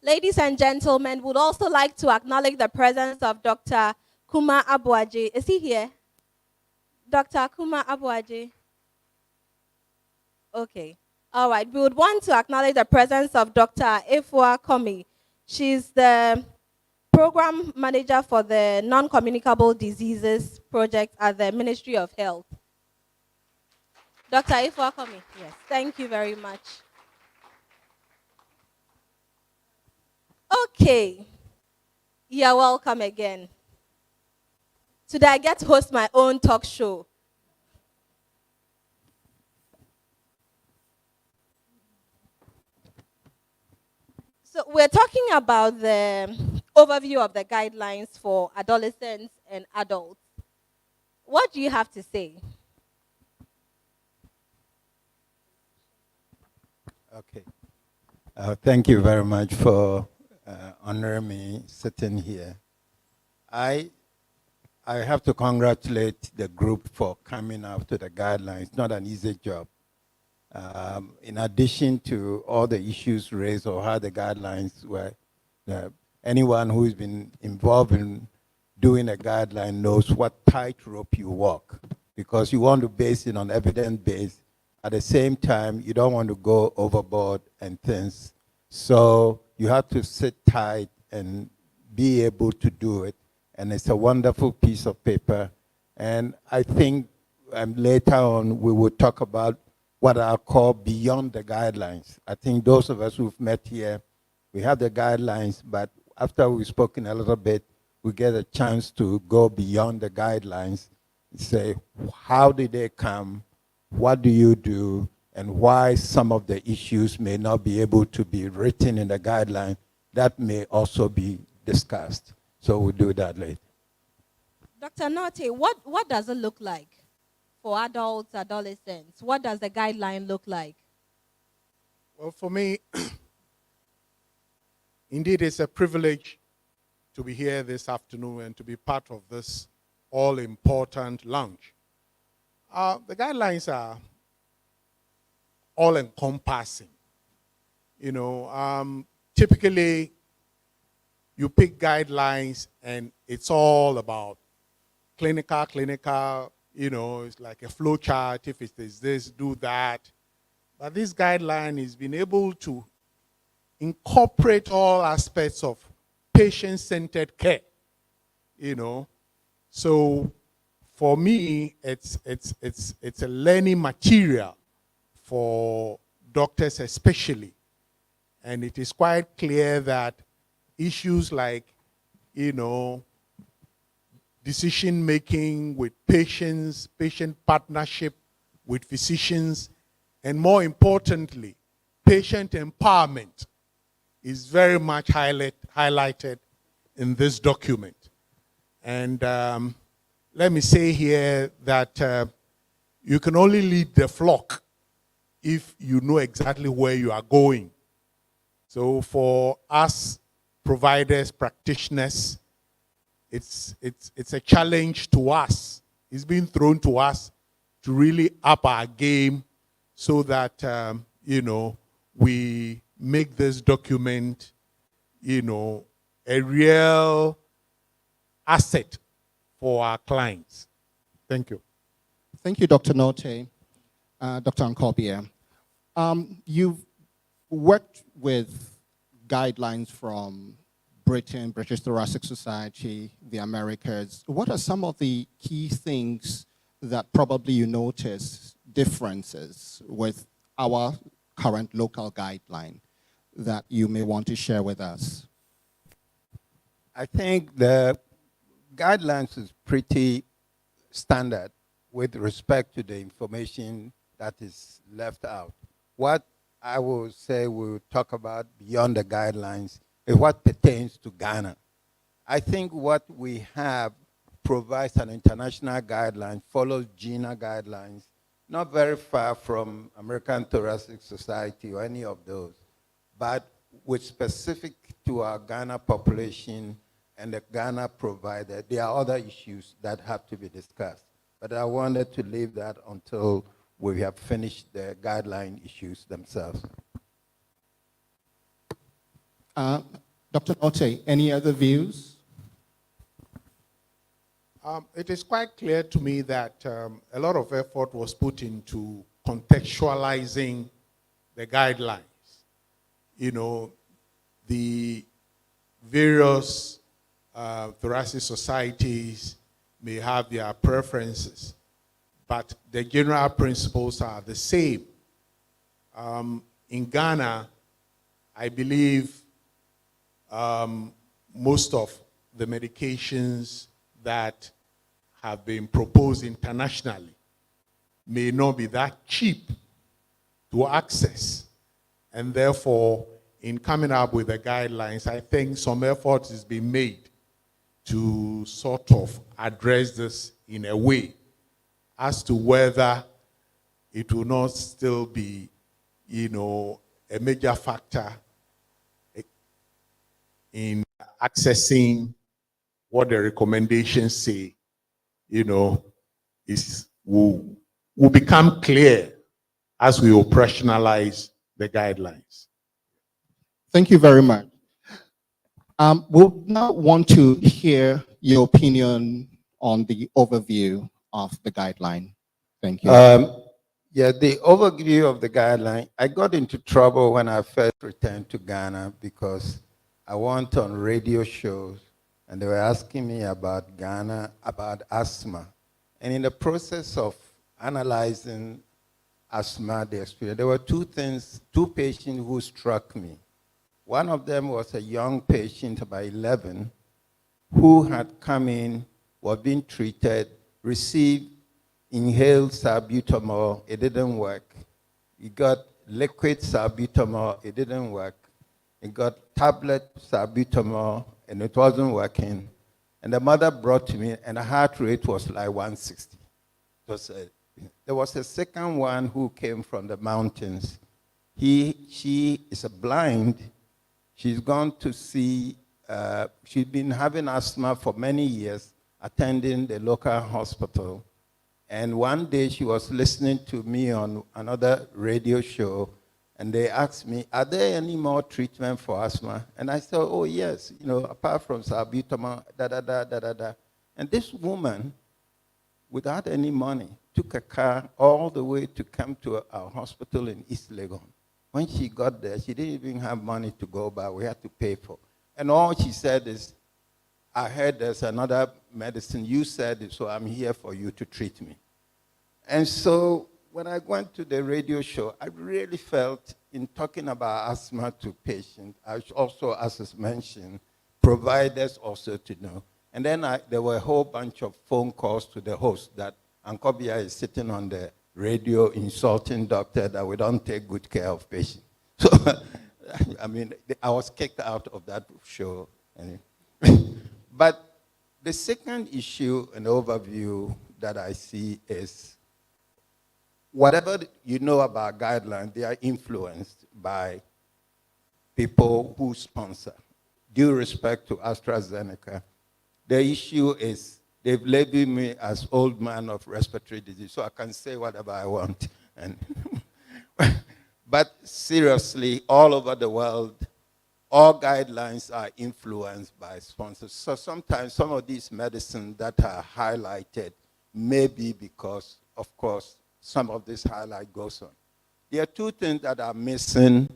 [SPEAKER 2] Ladies and gentlemen, would also like to acknowledge the presence of Dr. Kuma Abuaje. Is he here? Dr. Kuma Abuaje. Okay. All right. We would want to acknowledge the presence of Dr. Efua Komi. She's the program manager for the non-communicable diseases project at the Ministry of Health. Dr. Efua Komi. Yes. Thank you very much. Okay. You're welcome again. Today I get to host my own talk show. So we're talking about the overview of the guidelines for adolescents and adults. What do you have to say?
[SPEAKER 9] Okay. Thank you very much for honoring me sitting here. I have to congratulate the group for coming out to the guidelines. It's not an easy job. In addition to all the issues raised or how the guidelines were, anyone who's been involved in doing a guideline knows what tightrope you walk, because you want to base it on evidence base. At the same time, you don't want to go overboard and things. So you have to sit tight and be able to do it. And it's a wonderful piece of paper. And I think later on we will talk about what I call beyond the guidelines. I think those of us who've met here, we have the guidelines, but after we've spoken a little bit, we get a chance to go beyond the guidelines and say, how did they come? What do you do? And why some of the issues may not be able to be written in the guideline, that may also be discussed. So we'll do that later.
[SPEAKER 2] Dr. Norte, what does it look like for adults, adolescents? What does the guideline look like?
[SPEAKER 10] Well, for me, indeed, it's a privilege to be here this afternoon and to be part of this all-important launch. The guidelines are all-encompassing. You know, typically, you pick guidelines and it's all about clinical, you know, it's like a flow chart. If it is this, do that. But this guideline has been able to incorporate all aspects of patient-centered care, you know. So for me, it's a learning material for doctors especially. And it is quite clear that issues like, you know, decision-making with patients, patient partnership with physicians, and more importantly, patient empowerment is very much highlighted in this document. And let me say here that you can only lead the flock if you know exactly where you are going. So for us providers, practitioners, it's a challenge to us. It's been thrown to us to really up our game so that, you know, we make this document, you know, a real asset for our clients. Thank you.
[SPEAKER 1] Thank you, Dr. Norte. Dr. Nkobia. You've worked with guidelines from Britain, British Thoracic Society, the Americas. What are some of the key things that probably you notice differences with our current local guideline that you may want to share with us?
[SPEAKER 9] I think the guidelines is pretty standard with respect to the information that is left out. What I will say we'll talk about beyond the guidelines is what pertains to Ghana. I think what we have provides an international guideline, follows GINA guidelines, not very far from American Thoracic Society or any of those, but with specific to our Ghana population and the Ghana provider, there are other issues that have to be discussed. But I wanted to leave that until we have finished the guideline issues themselves.
[SPEAKER 1] Dr. Otte, any other views?
[SPEAKER 10] It is quite clear to me that a lot of effort was put into contextualizing the guidelines. You know, the various thoracic societies may have their preferences, but the general principles are the same. In Ghana, I believe most of the medications that have been proposed internationally may not be that cheap to access. And therefore, in coming up with the guidelines, I think some effort is being made to sort of address this in a way as to whether it will not still be, you know, a major factor in accessing what the recommendations say, you know, will become clear as we operationalize the guidelines.
[SPEAKER 1] Thank you very much. We'll now want to hear your opinion on the overview of the guideline. Thank you.
[SPEAKER 9] Yeah, the overview of the guideline, I got into trouble when I first returned to Ghana because I went on radio shows and they were asking me about Ghana, about asthma. And in the process of analyzing asthma, the experience, there were two patients who struck me. One of them was a young patient, about 11, who had come in, was being treated, received inhaled salbutamol, it didn't work. He got liquid salbutamol, it didn't work. He got tablet salbutamol, and it wasn't working. And the mother brought to me, and the heart rate was like 160. There was a second one who came from the mountains. She is a blind. She's gone to see, she's been having asthma for many years, attending the local hospital. And one day she was listening to me on another radio show, and they asked me, are there any more treatment for asthma? And I said, oh yes, you know, apart from salbutamol, da-da-da. And this woman, without any money, took a car all the way to come to our hospital in East Legon. When she got there, she didn't even have money to go by. We had to pay for. And all she said is, I heard there's another medicine. You said it, so I'm here for you to treat me. And so when I went to the radio show, I really felt in talking about asthma to patients, I also, as is mentioned, providers also to know. And then there were a whole bunch of phone calls to the host that Ankobia is sitting on the radio insulting doctor that we don't take good care of patients. So, I mean, I was kicked out of that show. But the second issue and overview that I see is whatever you know about guidelines, they are influenced by people who sponsor. Due respect to AstraZeneca, the issue is they've labeled me as old man of respiratory disease, so I can say whatever I want. And but seriously, all over the world, all guidelines are influenced by sponsors. So sometimes some of these medicines that are highlighted may be because, of course, some of this highlight goes on. There are two things that are missing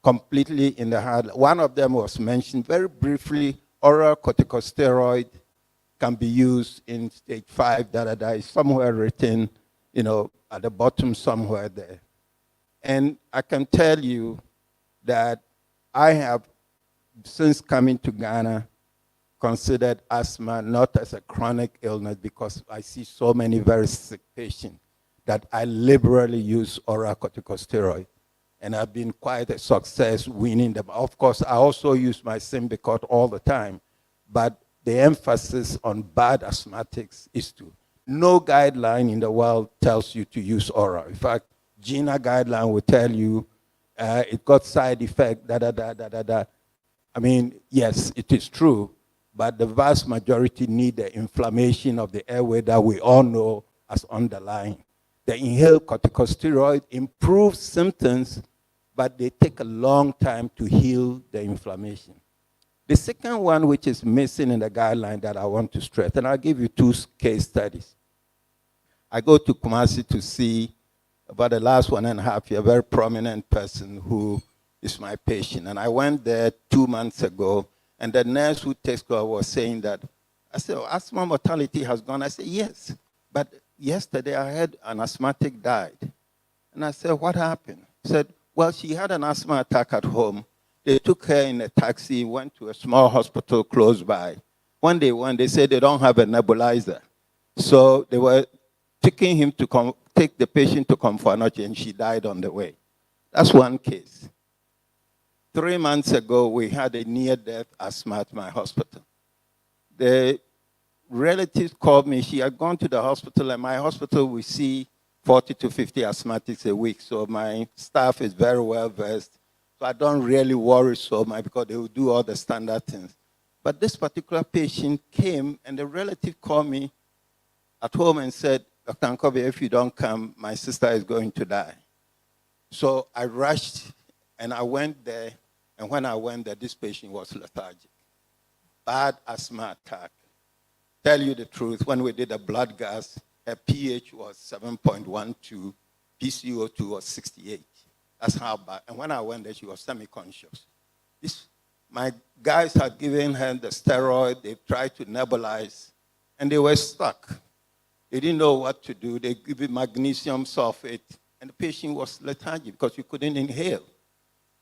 [SPEAKER 9] completely in the highlight. One of them was mentioned very briefly, oral corticosteroid can be used in stage 5, It's somewhere written, you know, at the bottom somewhere there. And I can tell you that I have, since coming to Ghana, considered asthma not as a chronic illness because I see so many very sick patients that I liberally use oral corticosteroid. And I've been quite a success winning them. Of course, I also use my Symbicort all the time, but the emphasis on bad asthmatics is to, no guideline in the world tells you to use oral. In fact, GINA guideline will tell you it got side effect, I mean, yes, it is true, but the vast majority need the inflammation of the airway that we all know as underlying. The inhaled corticosteroid improves symptoms, but they take a long time to heal the inflammation. The second one, which is missing in the guideline that I want to stress, and I'll give you two case studies. I go to Kumasi to see, about the last 1.5 years, a very prominent person who is my patient. And I went there 2 months ago, and the nurse who takes care was saying that, I said, oh, asthma mortality has gone. I said, yes, but yesterday I heard an asthmatic died. And I said, what happened? He said, well, she had an asthma attack at home. They took her in a taxi, went to a small hospital close by. When they went, they said they don't have a nebulizer. So they were taking him to take the patient to Comfort, and she died on the way. That's one case. 3 months ago, we had a near-death asthma at my hospital. The relatives called me. She had gone to the hospital, and my hospital, we see 40 to 50 asthmatics a week, so my staff is very well versed. So I don't really worry so much because they will do all the standard things. But this particular patient came, and the relative called me at home and said, Dr. Nkobe, if you don't come, my sister is going to die. So I rushed, and I went there, and when I went there, this patient was lethargic. Bad asthma attack. Tell you the truth, when we did a blood gas, her pH was 7.12, PCO2 was 68. That's how bad. And when I went there, she was semi-conscious. My guys had given her the steroid, they tried to nebulize, and they were stuck. They didn't know what to do. They gave it magnesium sulfate, and the patient was lethargic because he couldn't inhale.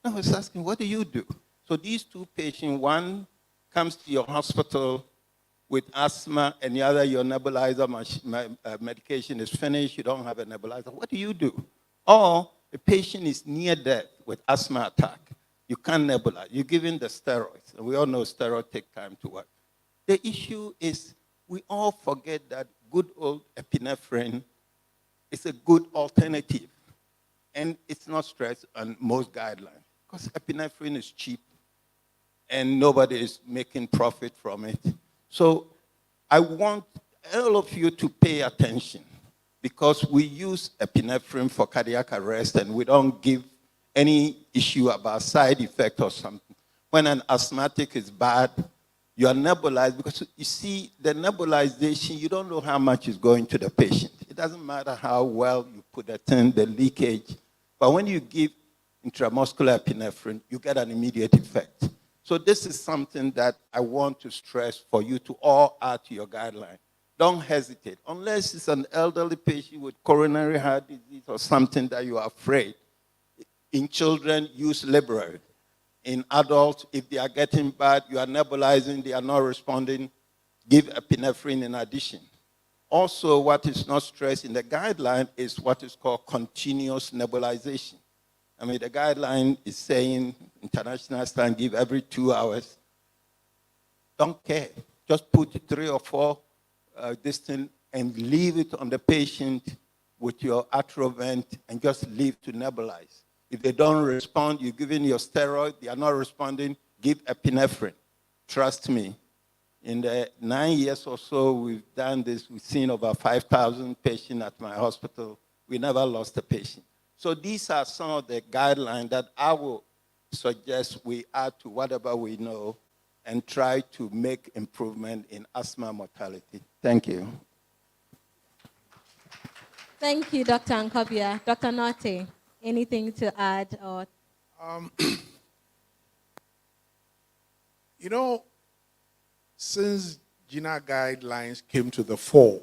[SPEAKER 9] I was asking, what do you do? So these two patients, one comes to your hospital with asthma, and the other, your nebulizer medication is finished, you don't have a nebulizer. What do you do? Or the patient is near death with asthma attack. You can't nebulize. You're giving the steroids, and we all know steroids take time to work. The issue is we all forget that good old epinephrine is a good alternative. And it's not stressed on most guidelines because epinephrine is cheap and nobody is making profit from it. So I want all of you to pay attention because we use epinephrine for cardiac arrest and we don't give any issue about side effect or something. When an asthmatic is bad, you are nebulized because you see the nebulization, you don't know how much is going to the patient. It doesn't matter how well you put it in, the leakage. But when you give intramuscular epinephrine, you get an immediate effect. So this is something that I want to stress for you to all add to your guideline. Don't hesitate. Unless it's an elderly patient with coronary heart disease or something that you are afraid. In children, use liberally. In adults, if they are getting bad, you are nebulizing, they are not responding, give epinephrine in addition. Also, what is not stressed in the guideline is what is called continuous nebulization. I mean, the guideline is saying, international standard, give every 2 hours. Don't care. Just put 3 or 4 distance and leave it on the patient with your atrovent and just leave to nebulize. If they don't respond, you're giving your steroid, they are not responding, give epinephrine. Trust me. In the 9 years or so we've done this, we've seen over 5,000 patients at my hospital. We never lost a patient. So these are some of the guidelines that I will suggest we add to whatever we know and try to make improvement in asthma mortality. Thank you.
[SPEAKER 2] Thank you, Dr. Nkobia. Dr. Norte, anything to add? Or
[SPEAKER 10] You know, since GINA guidelines came to the fore,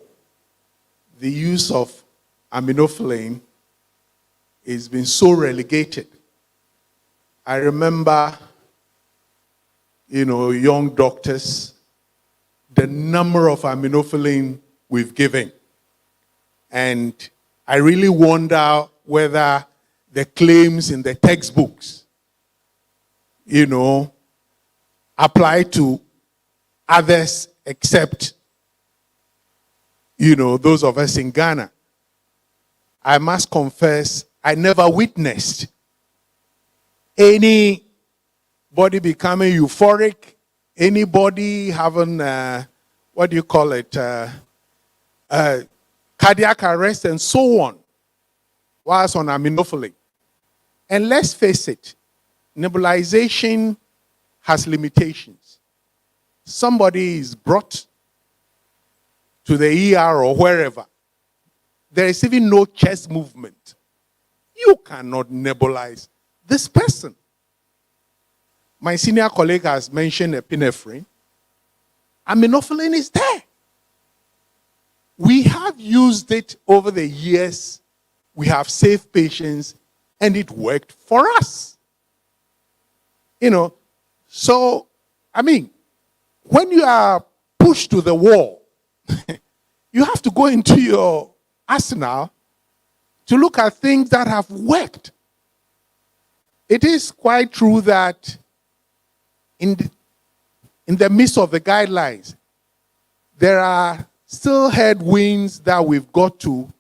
[SPEAKER 10] the use of aminophylline has been so relegated. I remember, young doctors, the number of aminophylline we've given. And I really wonder whether the claims in the textbooks, apply to others except, those of us in Ghana. I must confess, I never witnessed anybody becoming euphoric, anybody having, cardiac arrest and so on, whilst on aminophylline. And let's face it, nebulization has limitations. Somebody is brought to the ER or wherever. There is even no chest movement. You cannot nebulize this person. My senior colleague has mentioned epinephrine. Aminophylline is there. We have used it over the years. We have saved patients, and it worked for us. So, when you are pushed to the wall, you have to go into your arsenal to look at things that have worked. It is quite true that in the midst of the guidelines, there are still headwinds that we've got to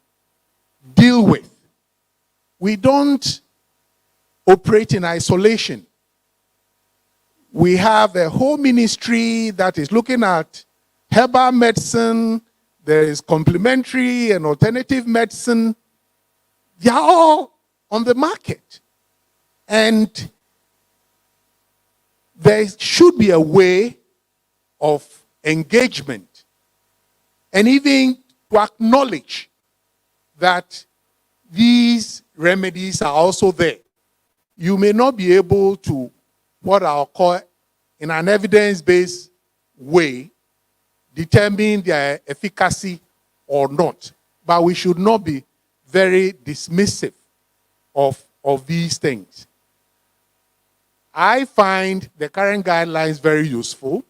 [SPEAKER 10] deal with. We don't operate in isolation. We have a whole ministry that is looking at herbal medicine. There is complementary and alternative medicine. They are all on the market. And there should be a way of engagement and even to acknowledge that these remedies are also there. You may not be able to, what I'll call in an evidence-based way, determine their efficacy or not. But we should not be very dismissive of these things. I find the current guidelines very useful.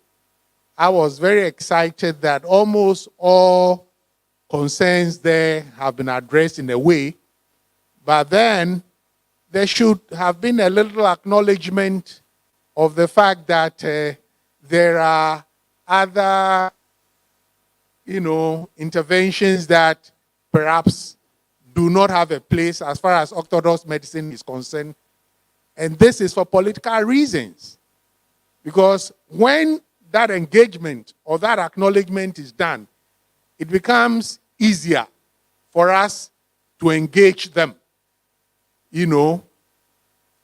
[SPEAKER 10] I was very excited that almost all concerns there have been addressed in a way, but then there should have been a little acknowledgement of the fact that there are other, interventions that perhaps do not have a place as far as orthodox medicine is concerned. And this is for political reasons. Because when that engagement or that acknowledgement is done, it becomes easier for us to engage them.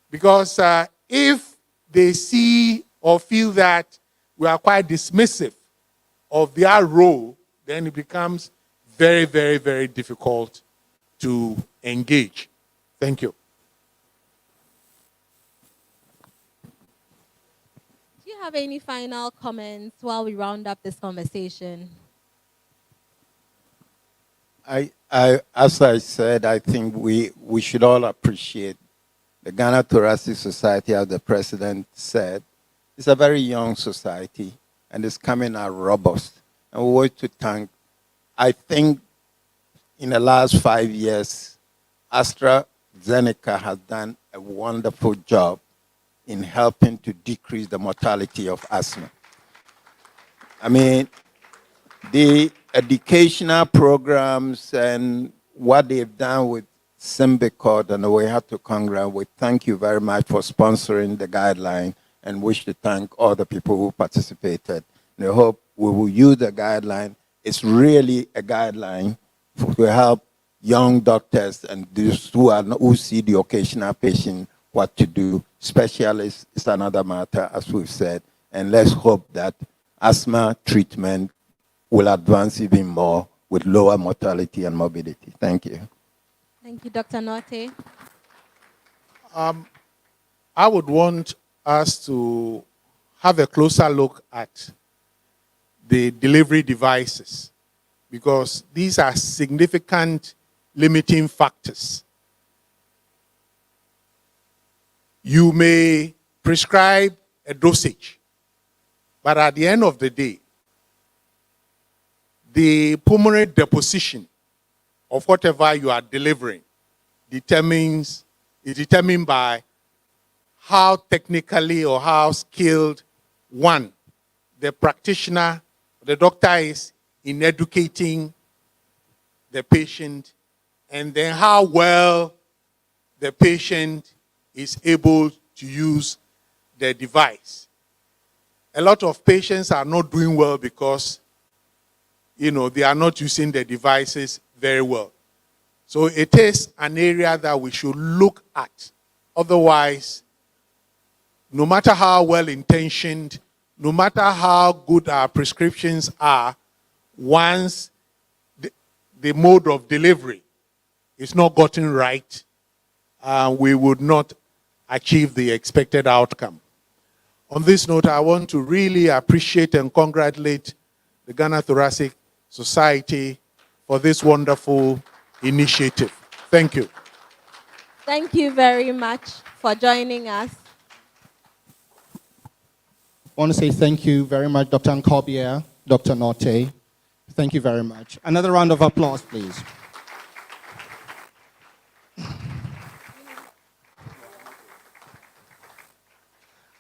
[SPEAKER 10] Because if they see or feel that we are quite dismissive of their role, then it becomes very, very, very difficult to engage. Thank you.
[SPEAKER 2] Do you have any final comments while we round up this conversation?
[SPEAKER 9] As I said, I think we should all appreciate the Ghana Thoracic Society, as the president said. It's a very young society, and it's coming out robust. And we want to thank, I think in the last 5 years, AstraZeneca has done a wonderful job in helping to decrease the mortality of asthma. The educational programs and what they've done with Symbicort, and we have to congratulate. We thank you very much for sponsoring the guideline and wish to thank all the people who participated. And I hope we will use the guideline. It's really a guideline to help young doctors and those who see the occasional patient what to do. Specialists is another matter, as we've said. And let's hope that asthma treatment will advance even more with lower mortality and morbidity. Thank you.
[SPEAKER 2] Thank you, Dr. Norte.
[SPEAKER 10] I would want us to have a closer look at the delivery devices, because these are significant limiting factors. You may prescribe a dosage, but at the end of the day, the pulmonary deposition of whatever you are delivering is determined by how technically or how skilled, one, the practitioner, the doctor is in educating the patient, and then how well the patient is able to use the device. A lot of patients are not doing well because, they are not using the devices very well. So it is an area that we should look at. Otherwise, no matter how well-intentioned, no matter how good our prescriptions are, once the mode of delivery is not gotten right, we would not achieve the expected outcome. On this note, I want to really appreciate and congratulate the Ghana Thoracic Society for this wonderful initiative. Thank you.
[SPEAKER 2] Thank you very much for joining us.
[SPEAKER 1] I want to say thank you very much, Dr. Nkobia, Dr. Norte. Thank you very much. Another round of applause, please.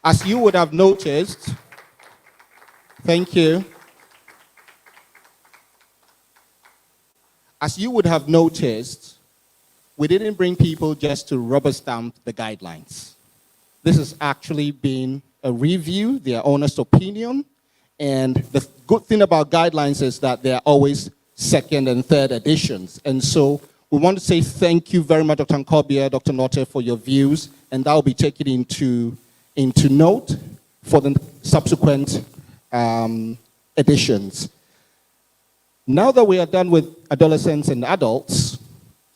[SPEAKER 1] As you would have noticed, thank you. As you would have noticed, we didn't bring people just to rubber stamp the guidelines. This has actually been a review, their honest opinion, and the good thing about guidelines is that they're always second and third editions. And so we want to say thank you very much, Dr. Nkobia, Dr. Norte, for your views, and that will be taken into note for the subsequent editions. Now that we are done with adolescents and adults,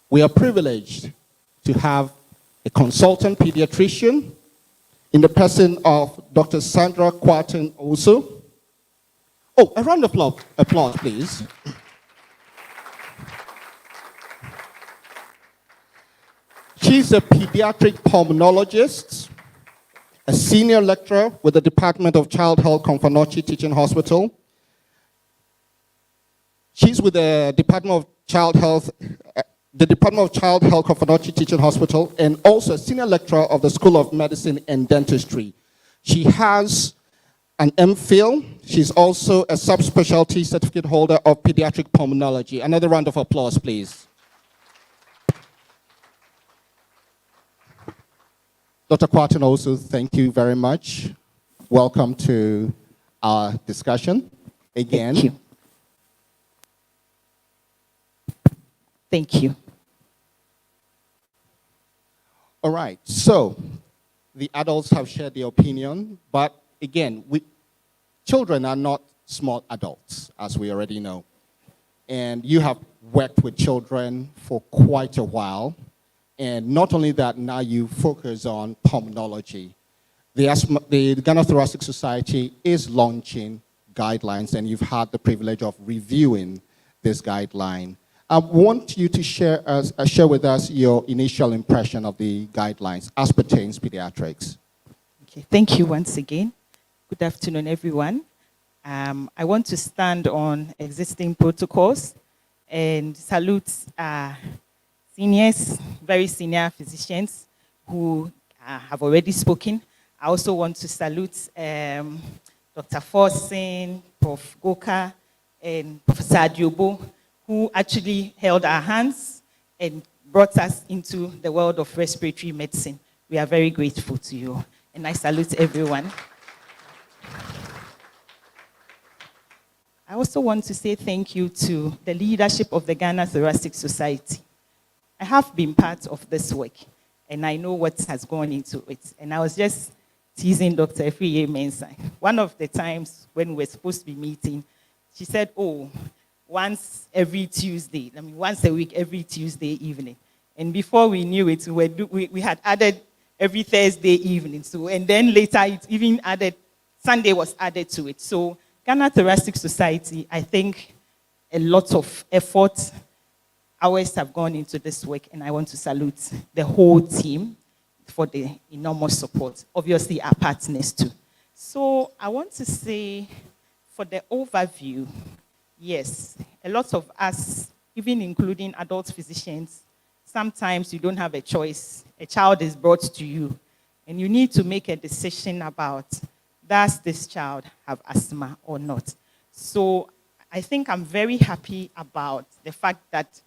[SPEAKER 1] we are privileged to have a consultant pediatrician in the person of Dr. Sandra Kwarten also. Oh, a round of applause, please. She's a pediatric pulmonologist, a senior lecturer with the Department of Child Health, Konfanochi Teaching Hospital. She's with the Department of Child Health, Konfanochi Teaching Hospital, and also a senior lecturer of the School of Medicine and Dentistry. She has an MPhil. She's also a subspecialty certificate holder of pediatric pulmonology. Another round of applause, please. Dr. Kwarten also, thank you very much. Welcome to our discussion again.
[SPEAKER 11] Thank you. Thank you.
[SPEAKER 1] All right, so the adults have shared their opinion, but again, children are not small adults, as we already know. And you have worked with children for quite a while. And not only that, now you focus on pulmonology. The Ghana Thoracic Society is launching guidelines, and you've had the privilege of reviewing this guideline. I want you to share with us your initial impression of the guidelines as pertains pediatrics.
[SPEAKER 11] Okay, thank you once again. Good afternoon, everyone. I want to stand on existing protocols and salute seniors, very senior physicians who have already spoken. I also want to salute Dr. Forsen, Prof. Goka, and Professor Adiobo, who actually held our hands and brought us into the world of respiratory medicine. We are very grateful to you, and I salute everyone. I also want to say thank you to the leadership of the Ghana Thoracic Society. I have been part of this work, and I know what has gone into it. And I was just teasing Dr. Efriye Mensah. One of the times when we were supposed to be meeting, she said, oh, once every Tuesday, once a week, every Tuesday evening. And before we knew it, we had added every Thursday evening. So, and then later it even added, Sunday was added to it. So Ghana Thoracic Society, I think a lot of effort, hours have gone into this work, and I want to salute the whole team for the enormous support. Obviously, our partners too. So I want to say, for the overview, yes, a lot of us, even including adult physicians, sometimes you don't have a choice. A child is brought to you, and you need to make a decision about, does this child have asthma or not? So I think I'm very happy about the fact that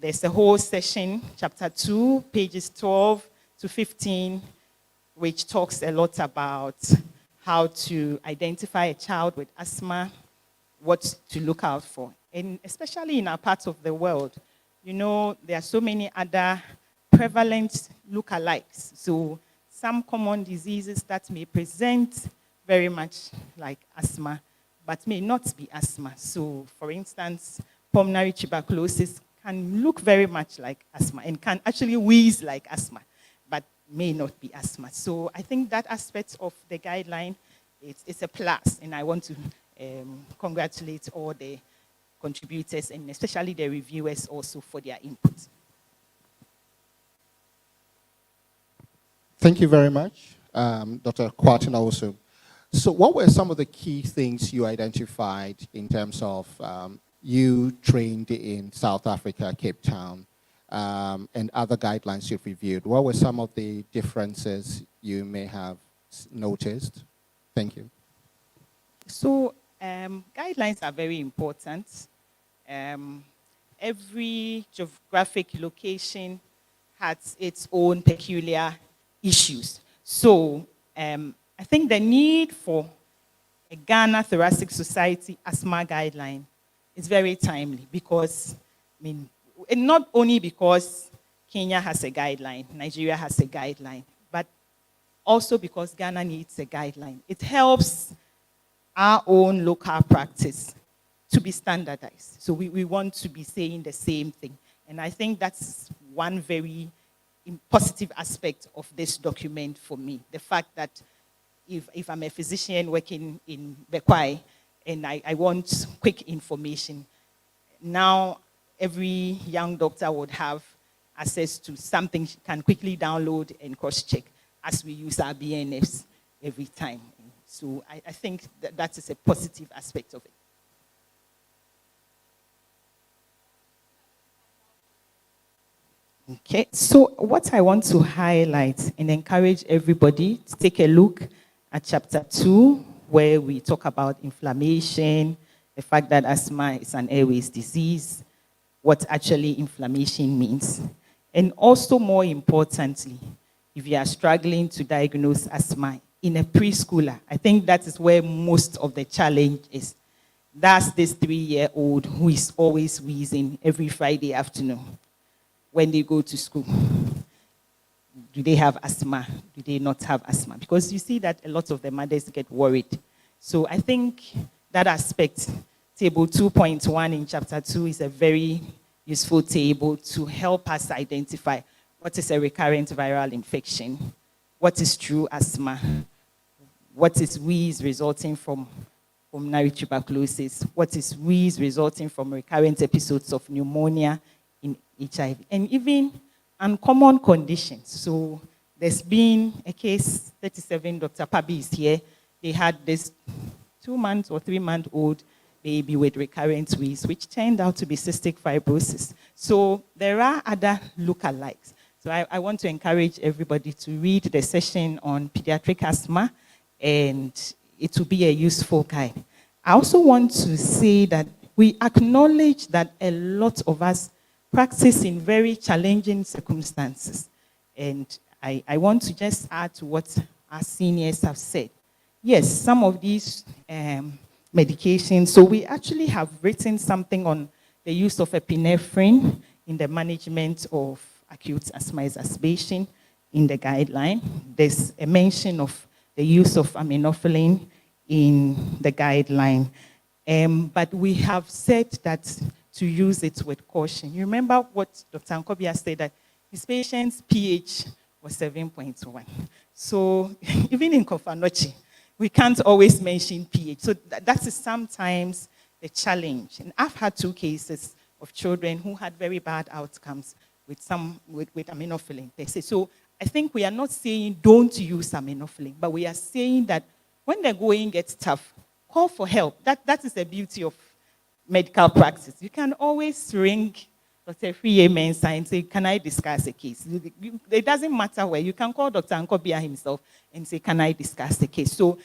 [SPEAKER 11] there's a whole session, chapter 2, pages 12 to 15, which talks a lot about how to identify a child with asthma, what to look out for. And especially in our parts of the world, you know, there are so many other prevalent lookalikes. So some common diseases that may present very much like asthma, but may not be asthma. So, for instance, pulmonary tuberculosis can look very much like asthma and can actually wheeze like asthma, but may not be asthma. So I think that aspect of the guideline, it's a plus, and I want to congratulate all the contributors and especially the reviewers also for their input.
[SPEAKER 1] Thank you very much, Dr. Kwartina also. So what were some of the key things you identified in terms of you trained in South Africa, Cape Town, and other guidelines you've reviewed? What were some of the differences you may have noticed? Thank you.
[SPEAKER 11] So guidelines are very important. Every geographic location has its own peculiar issues. So I think the need for a Ghana Thoracic Society asthma guideline is very timely because, I mean, and not only because Kenya has a guideline, Nigeria has a guideline, but also because Ghana needs a guideline. It helps our own local practice to be standardized. So we want to be saying the same thing. And I think that's one very positive aspect of this document for me. The fact that if I'm a physician working in Bekwai and I want quick information, now every young doctor would have access to something she can quickly download and cross-check as we use our BNFs every time. So I think that is a positive aspect of it. Okay, so what I want to highlight and encourage everybody to take a look at chapter 2, where we talk about inflammation, the fact that asthma is an airways disease, what actually inflammation means. And also more importantly, if you are struggling to diagnose asthma in a preschooler, I think that is where most of the challenge is. That's this 3-year-old who is always wheezing every Friday afternoon when they go to school. Do they have asthma? Do they not have asthma? Because you see that a lot of the mothers get worried. So I think that aspect, table 2.1 in chapter 2 is a very useful table to help us identify what is a recurrent viral infection, what is true asthma, what is wheeze resulting from pulmonary tuberculosis, what is wheeze resulting from recurrent episodes of pneumonia in HIV, and even uncommon conditions. So there's been a case, 37, Dr. Pabi is here. They had this 2-month or 3-month-old baby with recurrent wheeze, which turned out to be cystic fibrosis. So there are other lookalikes. So I want to encourage everybody to read the session on pediatric asthma, and it will be a useful guide. I also want to say that we acknowledge that a lot of us practice in very challenging circumstances. And I want to just add to what our seniors have said. Yes, some of these medications, so we actually have written something on the use of epinephrine in the management of acute asthma exacerbation in the guideline. There's a mention of the use of aminophylline in the guideline. But we have said that to use it with caution. You remember what Dr. Nkobia said, that his patient's pH was 7.1. So even in Kofanochi, we can't always mention pH. So that is sometimes the challenge. And I've had 2 cases of children who had very bad outcomes with aminophylline per se. So I think we are not saying don't use aminophylline, but we are saying that when the going gets tough, call for help. That is the beauty of medical practice. You can always ring Dr. Friye Mensah and say, can I discuss a case? It doesn't matter where. You can call Dr. Nkobia himself and say, can I discuss the case? So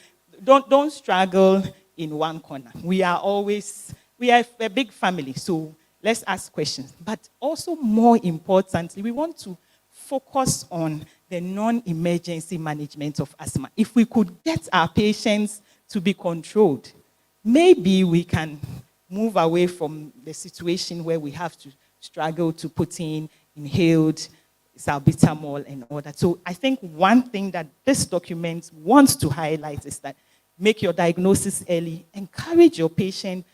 [SPEAKER 11] don't struggle in one corner. We are a big family, so let's ask questions. But also more importantly, we want to focus on the non-emergency management of asthma. If we could get our patients to be controlled, maybe we can move away from the situation where we have to struggle to put in inhaled salbutamol and all that. So I think one thing that this document wants to highlight is that make your diagnosis early, encourage your patient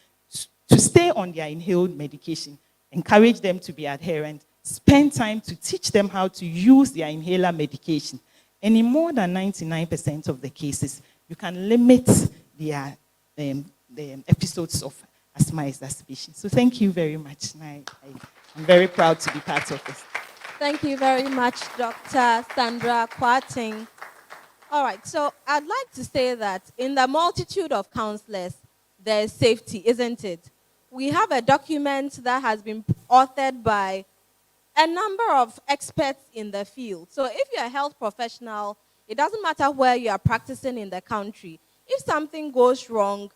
[SPEAKER 11] to stay on their inhaled medication, encourage them to be adherent, spend time to teach them how to use their inhaler medication. And in more than 99% of the cases, you can limit their the episodes of asthma exacerbation. So thank you very much. I'm very proud to be part of this.
[SPEAKER 2] Thank you very much, Dr. Sandra Kwarting. All right, so I'd like to say that in the multitude of counselors, there is safety, isn't it? We have a document that has been authored by a number of experts in the field. So if you're a health professional, it doesn't matter where you are practicing in the country. If something goes wrong,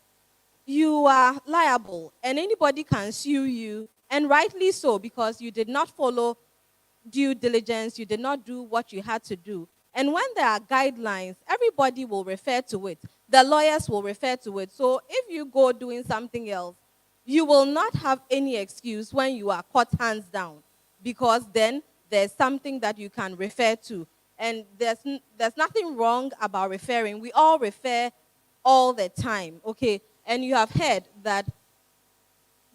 [SPEAKER 2] you are liable, and anybody can sue you, and rightly so, because you did not follow due diligence, you did not do what you had to do. And when there are guidelines, everybody will refer to it. The lawyers will refer to it. So if you go doing something else, you will not have any excuse when you are caught hands down, because then there's something that you can refer to. And there's nothing wrong about referring. We all refer all the time, okay? And you have heard that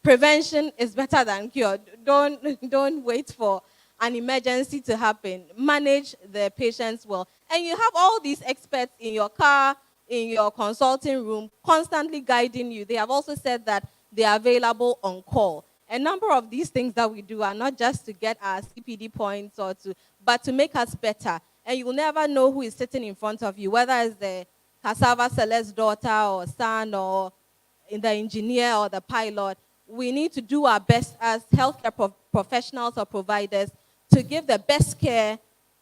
[SPEAKER 2] prevention is better than cure. Don't wait for an emergency to happen. Manage the patients well. And you have all these experts in your car, in your consulting room, constantly guiding you. They have also said that they are available on call. A number of these things that we do are not just to get our CPD points but to make us better. And you will never know who is sitting in front of you, whether it's the cassava seller's daughter or son or the engineer or the pilot. We need to do our best as healthcare professionals or providers to give the best care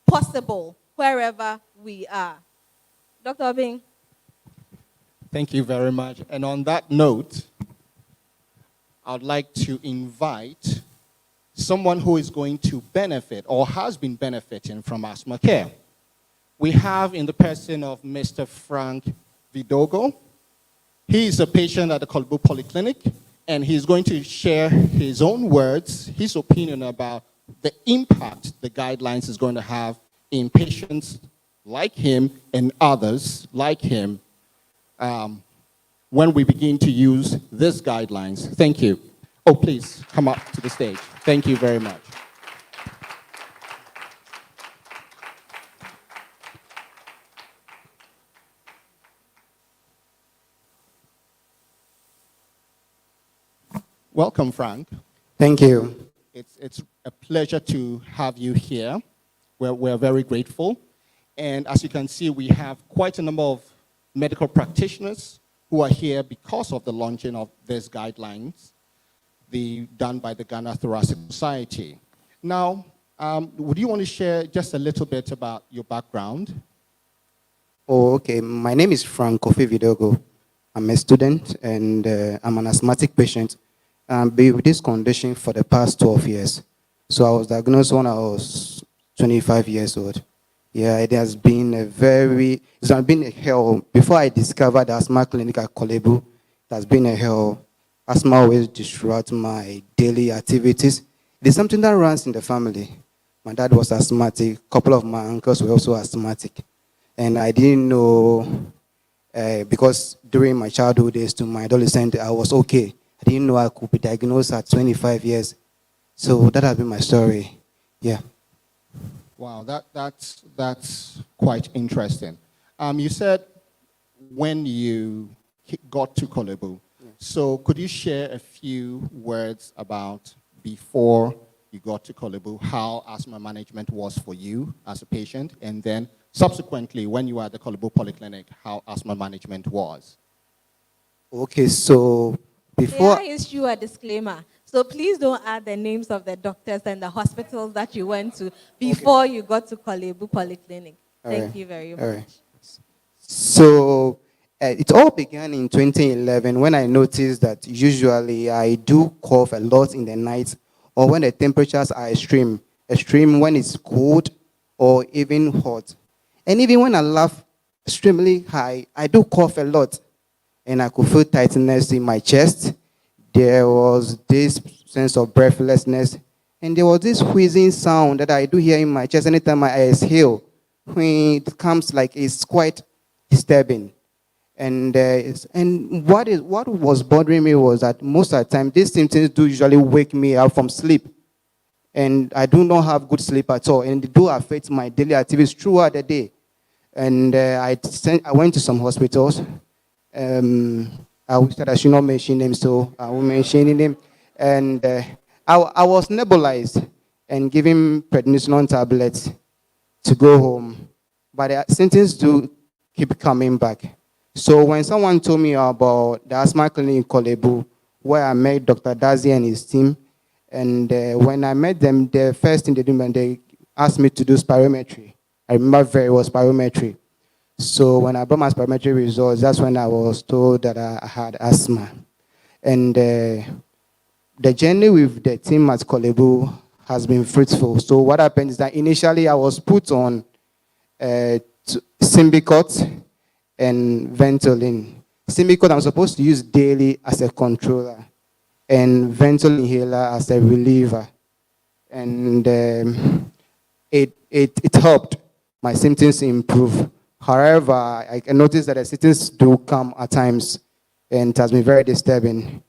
[SPEAKER 2] possible wherever we are. Dr. Obing.
[SPEAKER 1] Thank you very much. And on that note, I'd like to invite someone who is going to benefit or has been benefiting from Asthma Care. We have in the person of Mr. Frank Vidogo. He is a patient at the Kolebu Polyclinic, and he's going to share his own words, his opinion about the impact the guidelines is going to have in patients like him and others like him when we begin to use these guidelines. Thank you. Oh, please come up to the stage. Thank you very much. Welcome, Frank.
[SPEAKER 12] Thank you.
[SPEAKER 1] It's a pleasure to have you here. We're very grateful. And as you can see, we have quite a number of medical practitioners who are here because of the launching of these guidelines done by the Ghana Thoracic Society. Now, would you want to share just a little bit about your background?
[SPEAKER 12] Oh, okay. My name is Frank Kofi Vidogo. I'm a student, and I'm an asthmatic patient. I've been with this condition for the past 12 years. So I was diagnosed when I was 25 years old. Yeah, it has been a hell. Before I discovered the asthma clinic at Kolebu, it has been a hell. Asthma always disrupts my daily activities. It is something that runs in the family. My dad was asthmatic. A couple of my uncles were also asthmatic. And I didn't know, because during my childhood days to my adolescent, I was okay. I didn't know I could be diagnosed at 25 years. So that has been my story. Yeah.
[SPEAKER 1] Wow, that's quite interesting. You said when you got to Kolebu. So could you share a few words about before you got to Kolebu, how asthma management was for you as a patient, and then subsequently when you were at the Kolebu Polyclinic, how asthma management was?
[SPEAKER 12] Okay, so before...
[SPEAKER 2] May I issue a disclaimer? So please don't add the names of the doctors and the hospitals that you went to before you got to Kolebu Polyclinic. Thank you very much.
[SPEAKER 12] Right. So it all began in 2011 when I noticed that usually I do cough a lot in the night or when the temperatures are extreme when it's cold or even hot. And even when I laugh extremely high, I do cough a lot. And I could feel tightness in my chest. There was this sense of breathlessness. And there was this wheezing sound that I do hear in my chest anytime I exhale. When it comes like it's quite disturbing. And what was bothering me was that most of the time, these symptoms do usually wake me up from sleep. And I do not have good sleep at all. And it do affect my daily activities throughout the day. And I went to some hospitals. I wish that I should not mention them, so I won't mention them. And I was nebulized and given prednisolone tablets to go home. But the symptoms do keep coming back. So when someone told me about the asthma clinic in Kolebu, where I met Dr. Dazi and his team, and when I met them, the first thing they did, they asked me to do spirometry. I remember very well spirometry. So when I brought my spirometry results, that's when I was told that I had asthma. And the journey with the team at Kolebu has been fruitful. So what happened is that initially I was put on Symbicort and Ventolin. Symbicort I'm supposed to use daily as a controller, and Ventolin inhaler as a reliever. And it helped my symptoms improve. However, I noticed that the symptoms do come at times, and it has been very disturbing.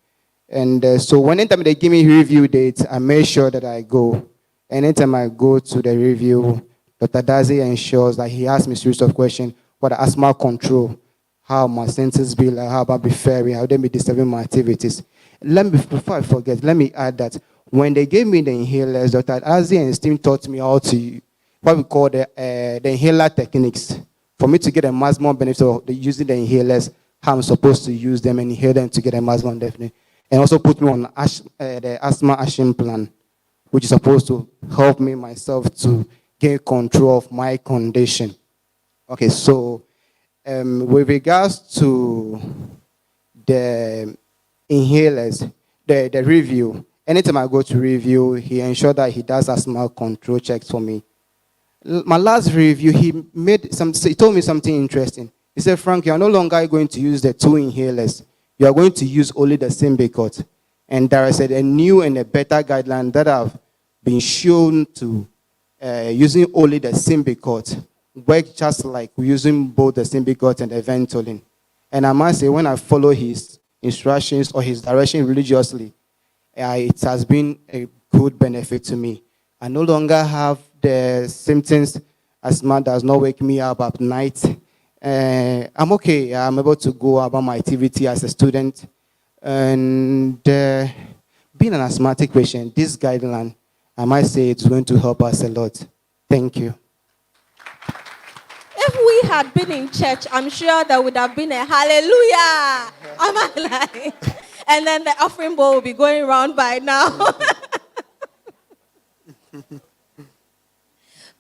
[SPEAKER 12] And so whenever they give me review dates, I make sure that I go. Anytime I go to the review, Dr. Dazi ensures that he asks me a series of questions for the asthma control, how my symptoms be like, how about be fairy, how they be disturbing my activities. Before I forget, let me add that when they gave me the inhalers, Dr. Dazi and his team taught me how to, what we call the inhaler techniques. For me to get a maximum benefit of using the inhalers, how I'm supposed to use them and inhale them to get a maximum benefit. And also put me on the asthma action plan, which is supposed to help me myself to gain control of my condition. Okay, so with regards to the inhalers, the review, anytime I go to review, he ensured that he does asthma control checks for me. My last review, he told me something interesting. He said, Frank, you are no longer going to use the 2 inhalers. You are going to use only the Symbicort. And there is a new and a better guideline that have been shown to using only the Symbicort work just like using both the Symbicort and the Ventolin. And I must say, when I follow his instructions or his direction religiously, it has been a good benefit to me. I no longer have the symptoms. Asthma does not wake me up at night. I'm okay. I'm able to go about my activity as a student. And being an asthmatic patient, this guideline, I might say it's going to help us a lot. Thank you.
[SPEAKER 2] If we had been in church, I'm sure there would have been a hallelujah. Am I lying? And then the offering bowl will be going around by now.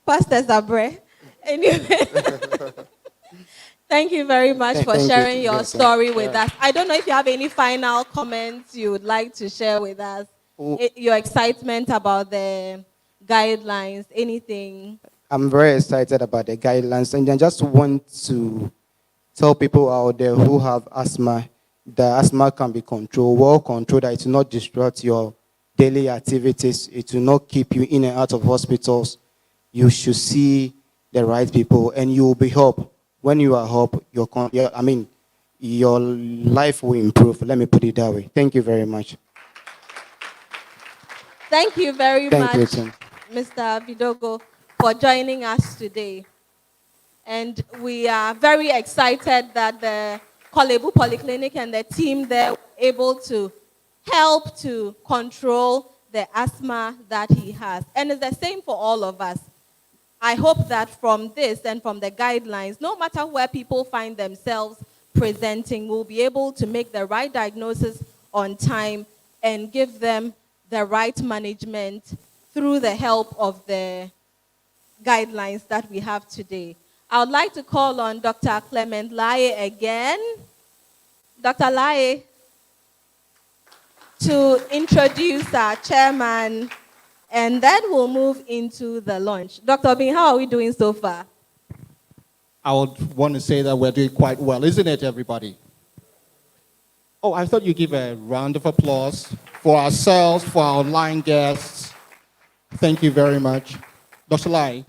[SPEAKER 2] Pastor Zabre. Anyway. Thank you very much for sharing your story with us. I don't know if you have any final comments you would like to share with us. Your excitement about the guidelines, anything.
[SPEAKER 12] I'm very excited about the guidelines, and I just want to tell people out there who have asthma that asthma can be controlled, well controlled, that it will not disrupt your daily activities, it will not keep you in and out of hospitals. You should see the right people, and you will be helped. When you are helped, your life will improve. Let me put it that way. Thank you very much.
[SPEAKER 2] Thank you very much,
[SPEAKER 12] you,
[SPEAKER 2] Mr. Vidogo, for joining us today. And we are very excited that the Kolebu Polyclinic and the team there were able to help to control the asthma that he has. And it's the same for all of us. I hope that from this and from the guidelines, no matter where people find themselves presenting, we'll be able to make the right diagnosis on time and give them the right management through the help of the guidelines that we have today. I would like to call on Dr. Clement Laye again. Dr. Laye, to introduce our chairman, and then we'll move into the lunch. Dr. Bin, how are we doing so far?
[SPEAKER 1] I would want to say that we're doing quite well, isn't it, everybody? Oh, I thought you'd give a round of applause for ourselves, for our online guests, Thank you very much. Dr. Lai.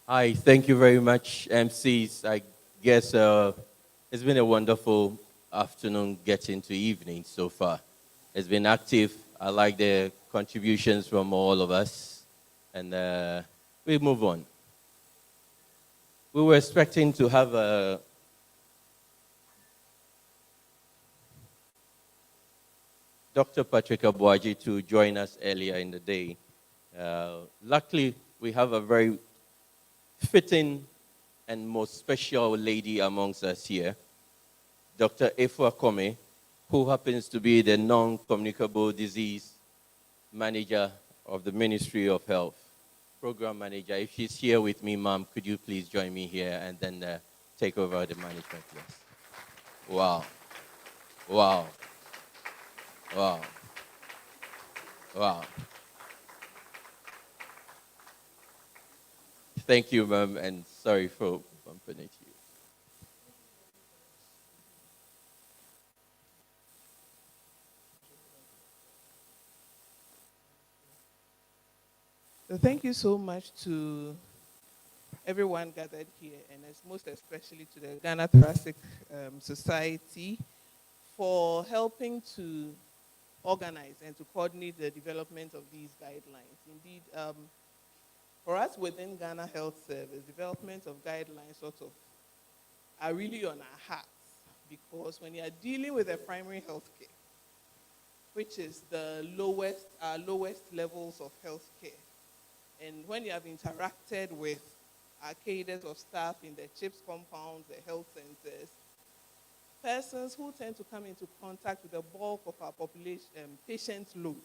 [SPEAKER 4] Hi, thank you very much, MCs. I guess it's been a wonderful afternoon getting to evening so far. It's been active. I like the contributions from all of us. And we move on. We were expecting to have Dr. Patrick Abuaji to join us earlier in the day. Luckily, we have a very fitting and most special lady amongst us here, Dr. Efua Kome, who happens to be the non-communicable disease manager of the Ministry of Health, program manager. If she's here with me, ma'am, could you please join me here and then take over the management, please? Wow. Wow. Wow. Wow. Thank you, ma'am, and sorry for bumping into you.
[SPEAKER 13] So thank you so much to everyone gathered here, and most especially to the Ghana Thoracic Society for helping to organize and to coordinate the development of these guidelines. Indeed, for us within Ghana Health Service, development of guidelines sort of are really on our hearts, because when you are dealing with a primary health care, which is the lowest levels of health care, and when you have interacted with our cadres of staff in the CHIPS compounds, the health centers, persons who tend to come into contact with the bulk of our population, patient load,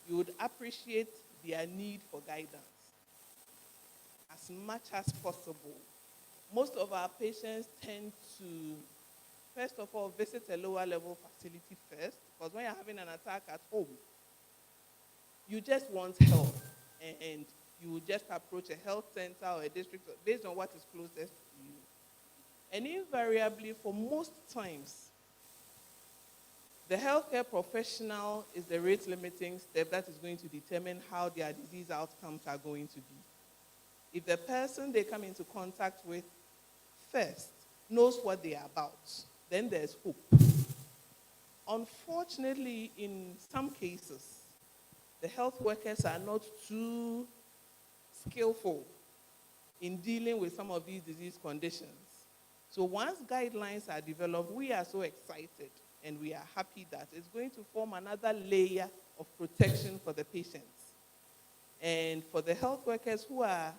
[SPEAKER 13] you would appreciate their need for guidance as much as possible. Most of our patients tend to, first of all, visit a lower level facility first, because when you're having an attack at home, you just want help, and you will just approach a health center or a district based on what is closest to you. And invariably, for most times, the healthcare professional is the rate limiting step that is going to determine how their disease outcomes are going to be. If the person they come into contact with first knows what they are about, then there's hope. Unfortunately, in some cases, the health workers are not too skillful in dealing with some of these disease conditions. So once guidelines are developed, we are so excited and we are happy that it's going to form another layer of protection for the patients. And for the health workers who are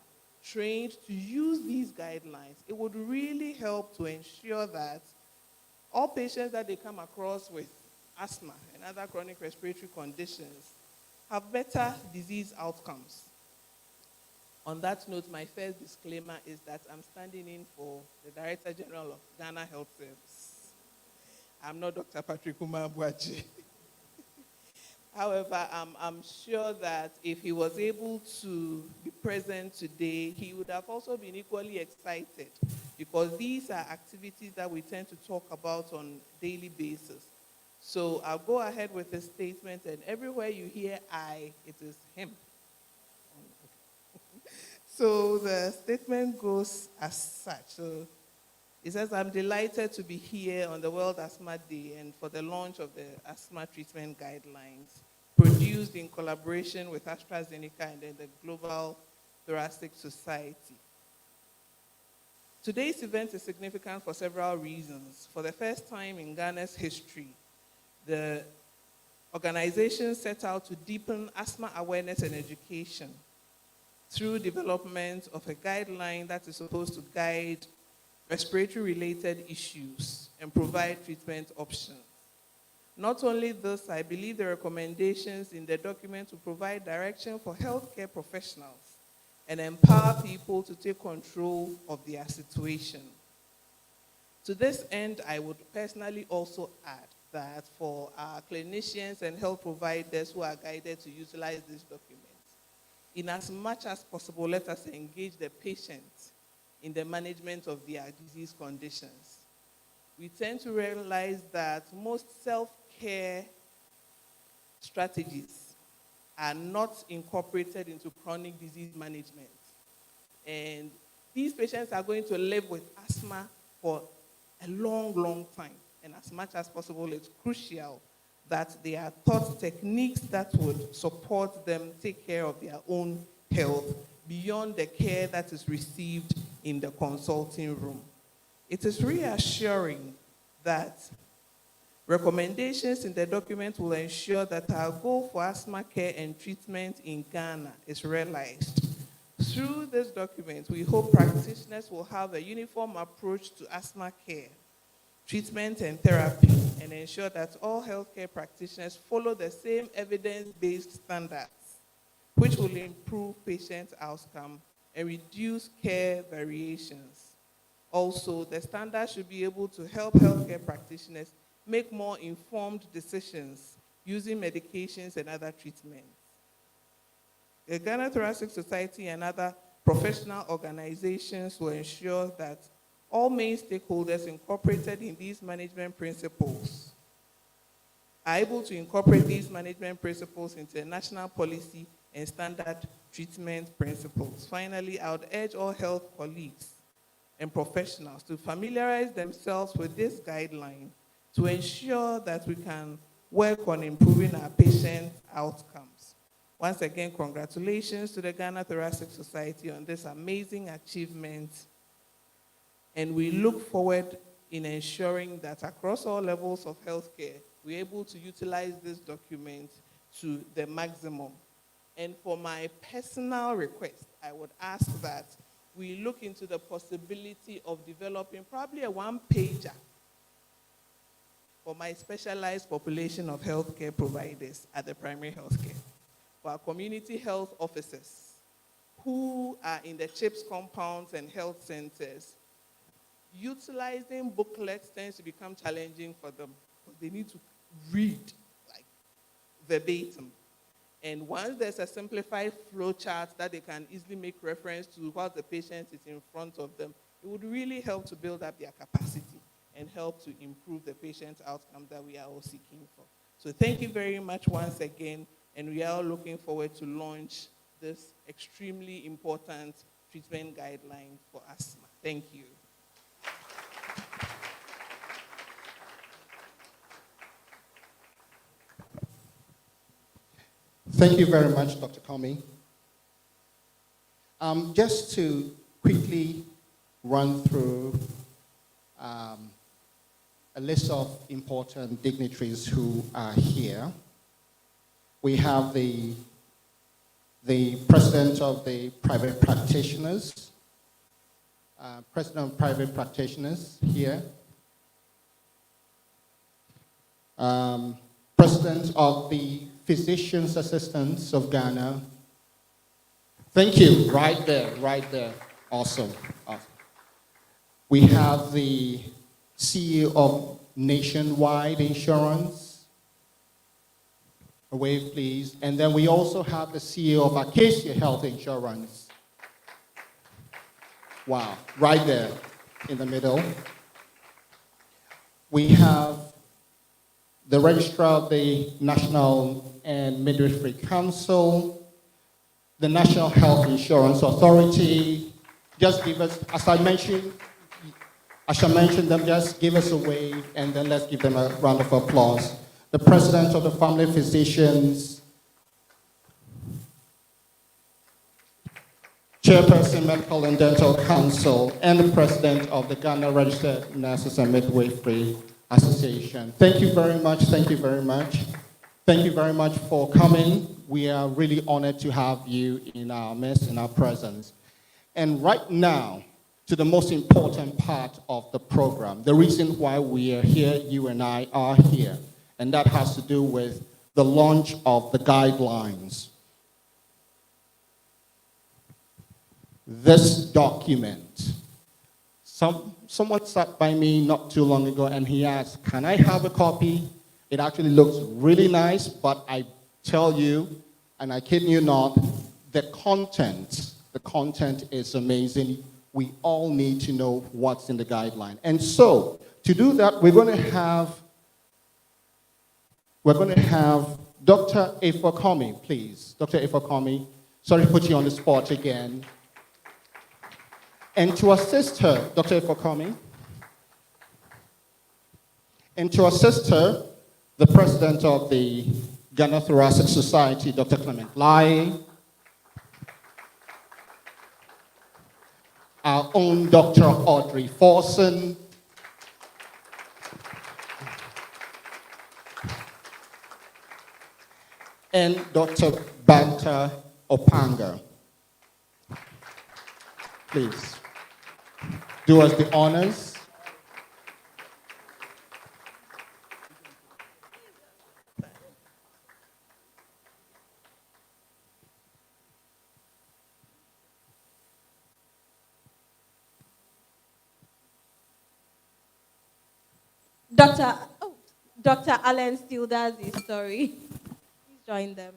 [SPEAKER 13] trained to use these guidelines, it would really help to ensure that all patients that they come across with asthma and other chronic respiratory conditions have better disease outcomes. On that note, my first disclaimer is that I'm standing in for the Director General of Ghana Health Service. I'm not Dr. Patrick Abuaji. However, I'm sure that if he was able to be present today, he would have also been equally excited, because these are activities that we tend to talk about on a daily basis. So I'll go ahead with the statement, and everywhere you hear I, it is him. So the statement goes as such. So it says, I'm delighted to be here on the World Asthma Day and for the launch of the Asthma Treatment Guidelines, produced in collaboration with AstraZeneca and then the Global Thoracic Society. Today's event is significant for several reasons. For the first time in Ghana's history, the organization set out to deepen asthma awareness and education through development of a guideline that is supposed to guide respiratory-related issues and provide treatment options. Not only this, I believe the recommendations in the document will provide direction for healthcare professionals and empower people to take control of their situation. To this end, I would personally also add that for our clinicians and health providers who are guided to utilize this document, in as much as possible, let us engage the patient in the management of their disease conditions. We tend to realize that most self-care strategies are not incorporated into chronic disease management. And these patients are going to live with asthma for a long, long time. And as much as possible, it's crucial that they are taught techniques that would support them take care of their own health beyond the care that is received in the consulting room. It is reassuring that recommendations in the document will ensure that our goal for asthma care and treatment in Ghana is realized. Through this document, we hope practitioners will have a uniform approach to asthma care, treatment, and therapy, and ensure that all healthcare practitioners follow the same evidence-based standards, which will improve patient outcome and reduce care variations. Also, the standards should be able to help healthcare practitioners make more informed decisions using medications and other treatments. The Ghana Thoracic Society and other professional organizations will ensure that all main stakeholders incorporated in these management principles are able to incorporate these management principles into a national policy and standard treatment principles. Finally, I would urge all health colleagues and professionals to familiarize themselves with this guideline to ensure that we can work on improving our patient outcomes. Once again, congratulations to the Ghana Thoracic Society on this amazing achievement. And we look forward in ensuring that across all levels of healthcare, we're able to utilize this document to the maximum. And for my personal request, I would ask that we look into the possibility of developing probably a one-pager for my specialized population of healthcare providers at the primary healthcare, for our community health officers who are in the CHIPS compounds and health centers. Utilizing booklets tends to become challenging for them because they need to read like verbatim. And once there's a simplified flow chart that they can easily make reference to while the patient is in front of them, it would really help to build up their capacity and help to improve the patient outcome that we are all seeking for. So thank you very much once again, and we are all looking forward to launch this extremely important treatment guideline for asthma. Thank you.
[SPEAKER 1] Thank you very much, Dr. Comey. Just to quickly run through a list of important dignitaries who are here. We have the president of the private practitioners, president of private practitioners here. President of the Physicians Assistants of Ghana. Thank you, right there, awesome. We have the CEO of Nationwide Insurance. A wave, please. And then we also have the CEO of Acacia Health Insurance. Wow, right there in the middle. We have the Registrar of the National and Midwifery Council, the National Health Insurance Authority. Just give us, as I shall mention them, just give us a wave, and then let's give them a round of applause. The President of the Family Physicians, Chairperson, Medical and Dental Council, and the President of the Ghana Registered Nurses and Midwifery Association. Thank you very much, thank you very much. Thank you very much for coming. We are really honored to have you in our midst, in our presence. And right now, to the most important part of the program, the reason why we are here, you and I are here, and that has to do with the launch of the guidelines. This document, someone sat by me not too long ago and he asked, can I have a copy? It actually looks really nice, but I tell you, and I kid you not, the content is amazing. We all need to know what's in the guideline. And so, to do that, we're going to have Dr. Ifokomi, please. Dr. Ifokomi, sorry to put you on the spot again. And to assist her, Dr. Ifokomi, and to assist her, the president of the Ghana Thoracic Society, Dr. Clement Lai, our own Dr. Audrey Forson, and Dr. Banta Opanga. Please, do us the honors.
[SPEAKER 2] Dr. Allen still does this story. Please join them.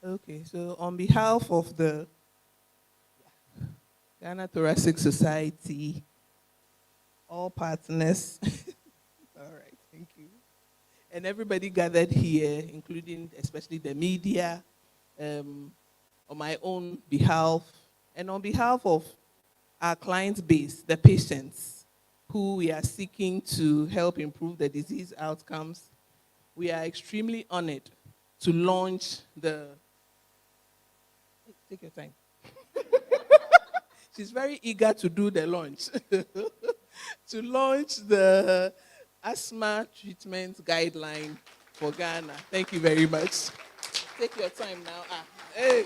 [SPEAKER 13] Okay, so on behalf of the Ghana Thoracic Society, all partners, all right, thank you, and everybody gathered here, including especially the media, on my own behalf, and on behalf of our client base, the patients, who we are seeking to help improve the disease outcomes, we are extremely honored to launch the... Take your time. She's very eager to do the launch. To launch the asthma treatment guideline for Ghana. Thank you very much. Take your time now. Hey.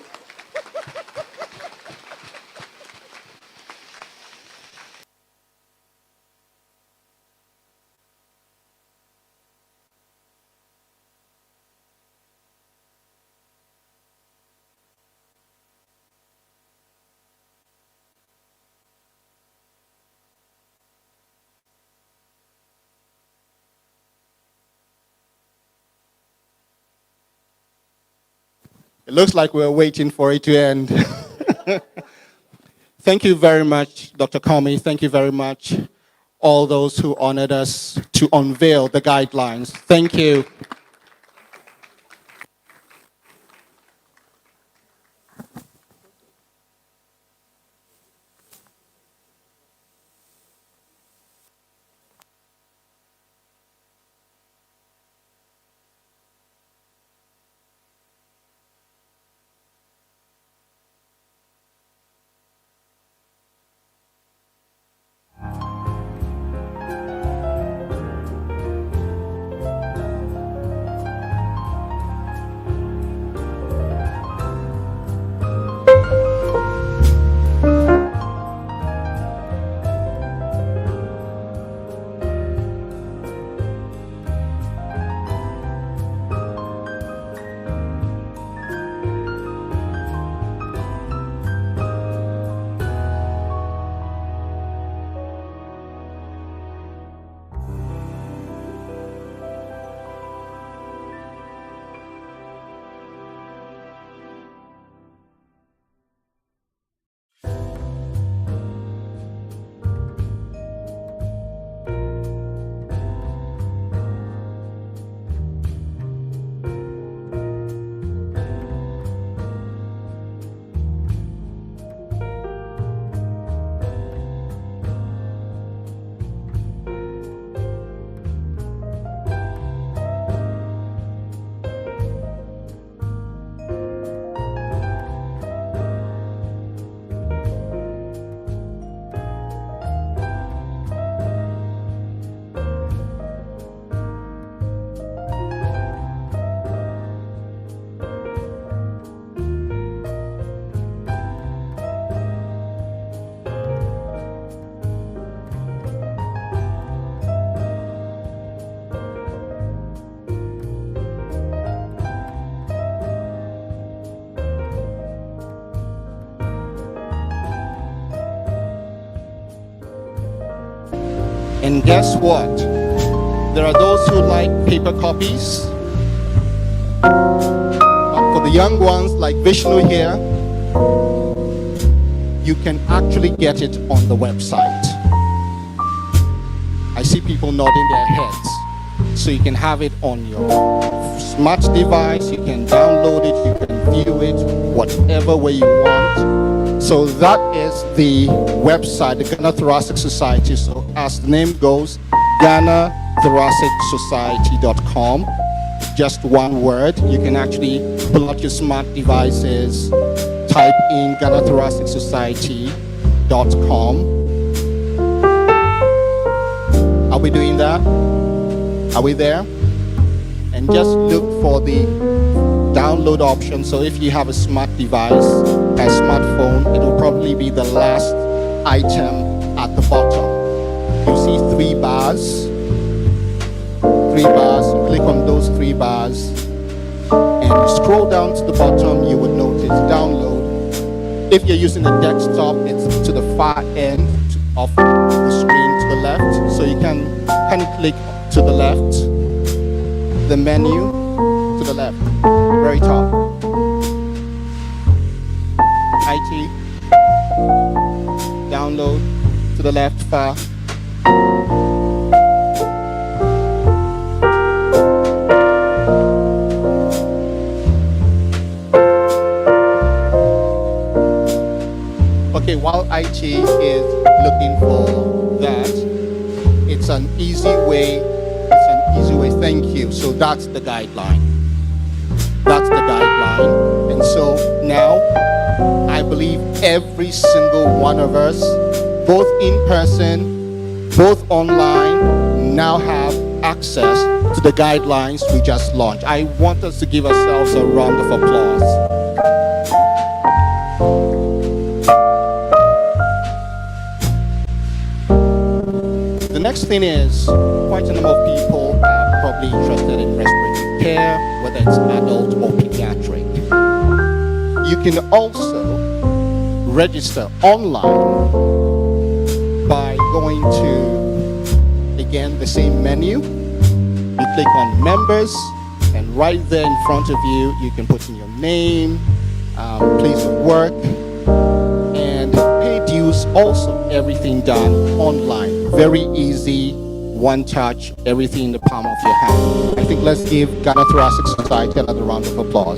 [SPEAKER 1] It looks like we're waiting for it to end. Thank you very much, Dr. Comey. Thank you very much, all those who honored us to unveil the guidelines. Thank you. And guess what? There are those who like paper copies. But for the young ones like Vishnu here, you can actually get it on the website. I see people nodding their heads. So you can have it on your smart device, you can download it, you can view it, whatever way you want. So that is the website, the Ghana Thoracic Society. So as the name goes, GhanaThoracicsociety.com. Just one word. You can actually pull out your smart devices, type in GhanaThoracicsociety.com. Are we doing that? Are we there? And just look for the download option. So if you have a smart device, a smartphone, it will probably be the last item at the bottom. You see 3 bars. 3 bars. You click on those 3 bars and you scroll down to the bottom, you would notice download. If you're using a desktop, it's to the far end of the screen to the left. So you can click to the left, the menu to the left, very top. IT, download to the left far. Okay, while IT is looking for that, it's an easy way. Thank you. So that's the guideline. That's the guideline. And so now, I believe every single one of us, both in person, both online, now have access to the guidelines we just launched. I want us to give ourselves a round of applause. The next thing is, quite a number of people are probably interested in respiratory care, whether it's adult or pediatric. You can also register online by going to, again, the same menu. You click on members, and right there in front of you, you can put in your name, place of work, and pay dues. Also, everything done online. Very easy, one touch, everything in the palm of your hand. I think let's give Ghana Thoracic Society another round of applause.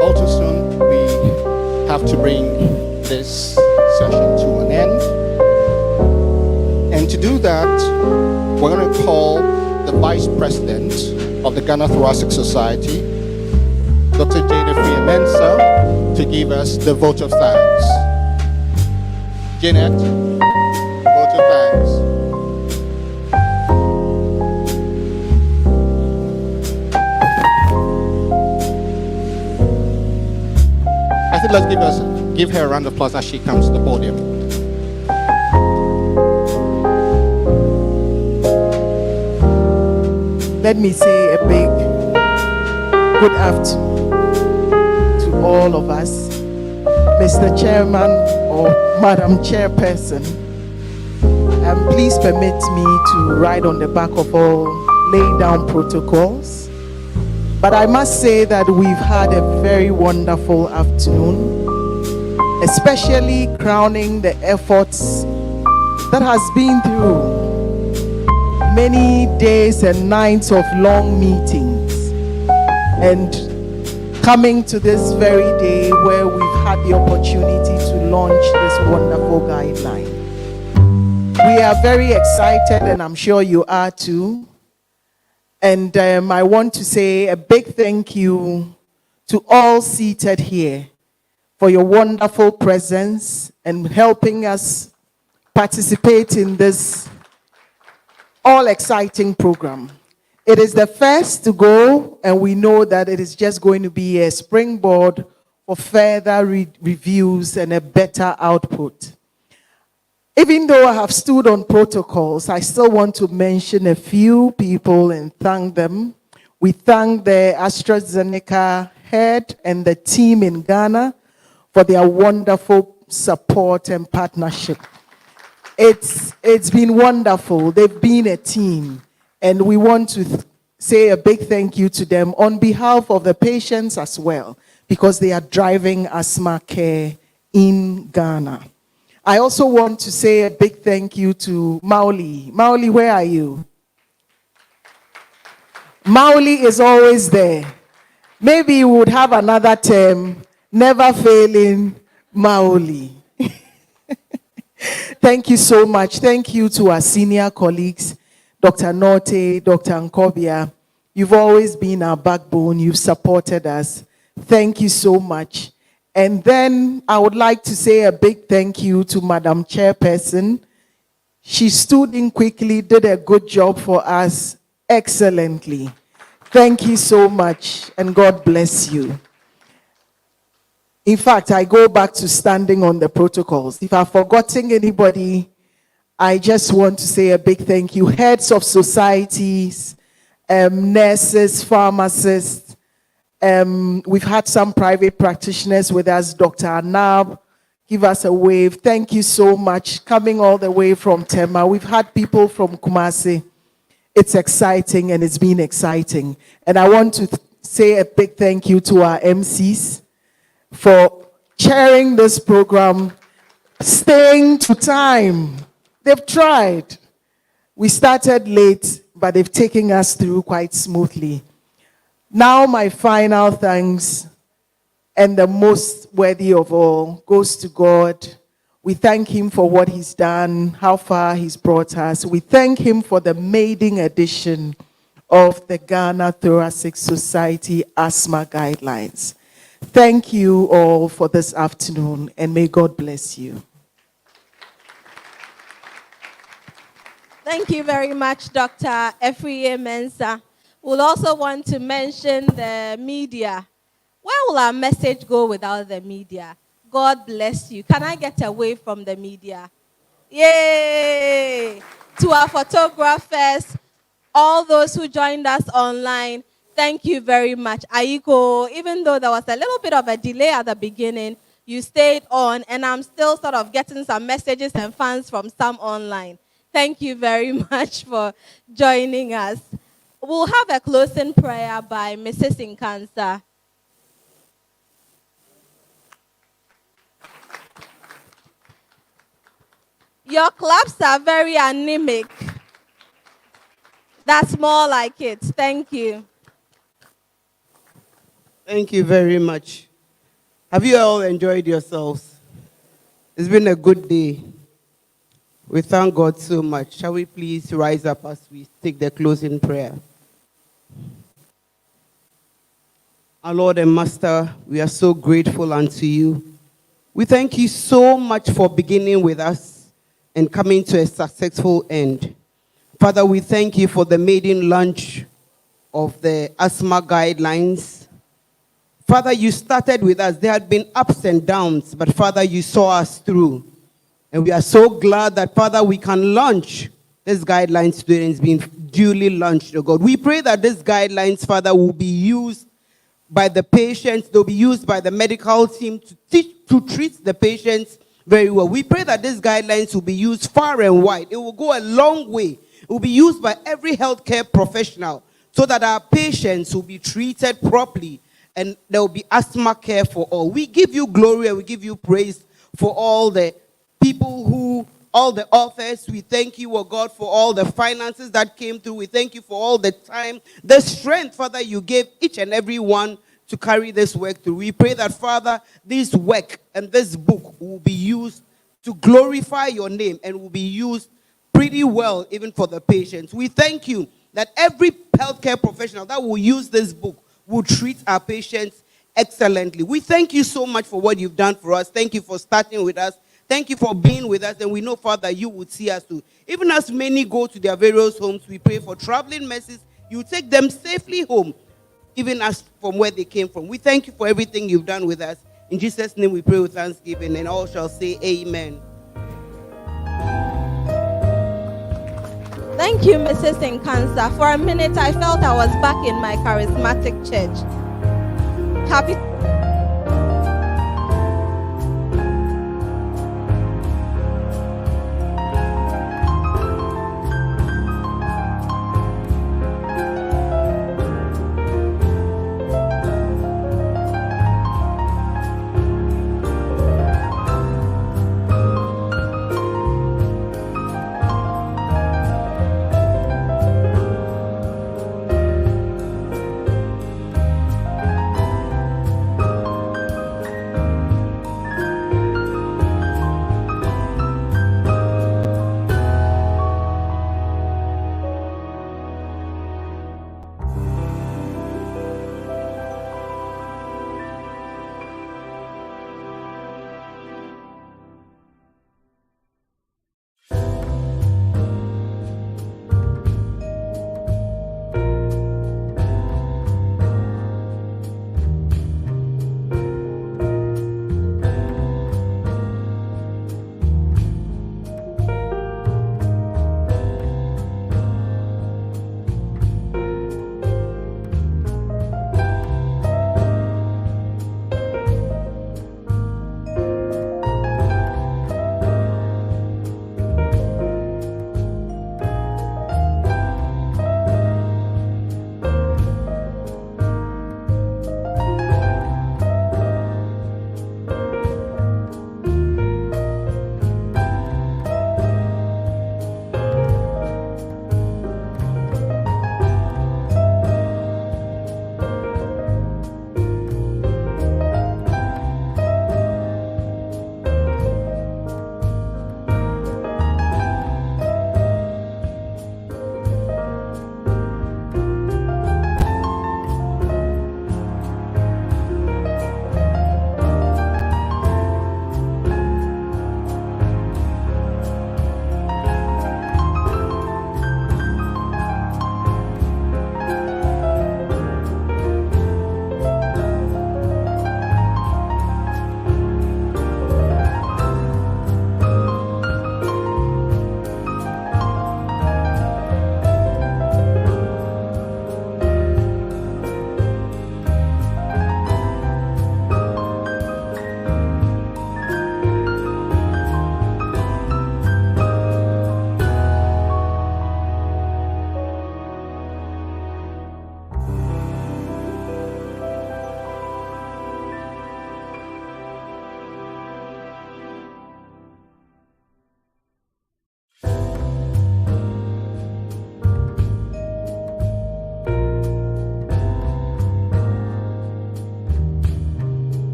[SPEAKER 1] Also soon, we have to bring this session to an end. And to do that, we're going to call the Vice President of the Ghana Thoracic Society, Dr. Jane Mensah, to give us the vote of thanks. Janet, vote of thanks. I think let's give her a round of applause as she comes to the podium.
[SPEAKER 14] Let me say a big good afternoon to all of us. Mr. Chairman or Madam Chairperson, please permit me to write on the back of all lay down protocols. But I must say that we've had a very wonderful afternoon, especially crowning the efforts that has been through many days and nights of long meetings and coming to this very day where we've had the opportunity to launch this wonderful guideline. We are very excited, and I'm sure you are too. And I want to say a big thank you to all seated here for your wonderful presence and helping us participate in this all-exciting program. It is the first to go, and we know that it is just going to be a springboard for further reviews and a better output. Even though I have stood on protocols, I still want to mention a few people and thank them. We thank the AstraZeneca head and the team in Ghana for their wonderful support and partnership. It's been wonderful. They've been a team, and we want to say a big thank you to them on behalf of the patients as well, because they are driving Asthma Care in Ghana. I also want to say a big thank you to Mauli. Mauli, where are you? Mauli is always there. Maybe you would have another term, never failing Mauli. Thank you so much. Thank you to our senior colleagues, Dr. Norte, Dr. Nkobia. You've always been our backbone. You've supported us. Thank you so much. And then I would like to say a big thank you to Madam Chairperson. She stood in quickly, did a good job for us excellently. Thank you so much, and God bless you. In fact, I go back to standing on the protocols. If I've forgotten anybody, I just want to say a big thank you. Heads of societies, nurses, pharmacists. We've had some private practitioners with us. Dr. Anab, give us a wave. Thank you so much. Coming all the way from Tema. We've had people from Kumasi. It's exciting, and it's been exciting. And I want to say a big thank you to our MCs for chairing this program, staying to time. They've tried. We started late, but they've taken us through quite smoothly. Now my final thanks, and the most worthy of all, goes to God. We thank him for what he's done, how far he's brought us. We thank him for the maiden edition of the Ghana Thoracic Society Asthma Guidelines. Thank you all for this afternoon, and may God bless you.
[SPEAKER 2] Thank you very much, Dr. Efriye Mensah. We'll also want to mention the media. Where will our message go without the media? God bless you. Can I get away from the media? Yay! To our photographers, all those who joined us online, thank you very much. Aiko, even though there was a little bit of a delay at the beginning, you stayed on, and I'm still sort of getting some messages and fans from some online. Thank you very much for joining us. We'll have a closing prayer by Mrs. Nkansa. Your claps are very anemic. That's more like it. Thank you.
[SPEAKER 15] Thank you very much. Have you all enjoyed yourselves? It's been a good day. We thank God so much. Shall we please rise up as we take the closing prayer? Our Lord and Master, we are so grateful unto you. We thank you so much for beginning with us and coming to a successful end. Father, we thank you for the maiden launch of the Asthma Guidelines. Father, you started with us. There had been ups and downs, but Father, you saw us through. And we are so glad that, Father, we can launch this guidelines today, and it's been duly launched, oh God. We pray that these guidelines, Father, will be used by the patients. They'll be used by the medical team to treat the patients very well. We pray that these guidelines will be used far and wide. It will go a long way. It will be used by every healthcare professional so that our patients will be treated properly and there will be asthma care for all. We give you glory and we give you praise for all the people all the authors. We thank you, oh God, for all the finances that came through. We thank you for all the time, the strength, Father, you gave each and every one to carry this work through. We pray that, Father, this work and this book will be used to glorify your name and will be used pretty well even for the patients. We thank you that every healthcare professional that will use this book will treat our patients excellently. We thank you so much for what you've done for us. Thank you for starting with us. Thank you for being with us, and we know, Father, you would see us too. Even as many go to their various homes, we pray for traveling mercies. You take them safely home, even as from where they came from. We thank you for everything you've done with us. In Jesus' name we pray with thanksgiving, and all shall say amen.
[SPEAKER 2] Thank you, Mrs. Nkansa. For a minute, I felt I was back in my charismatic church. Happy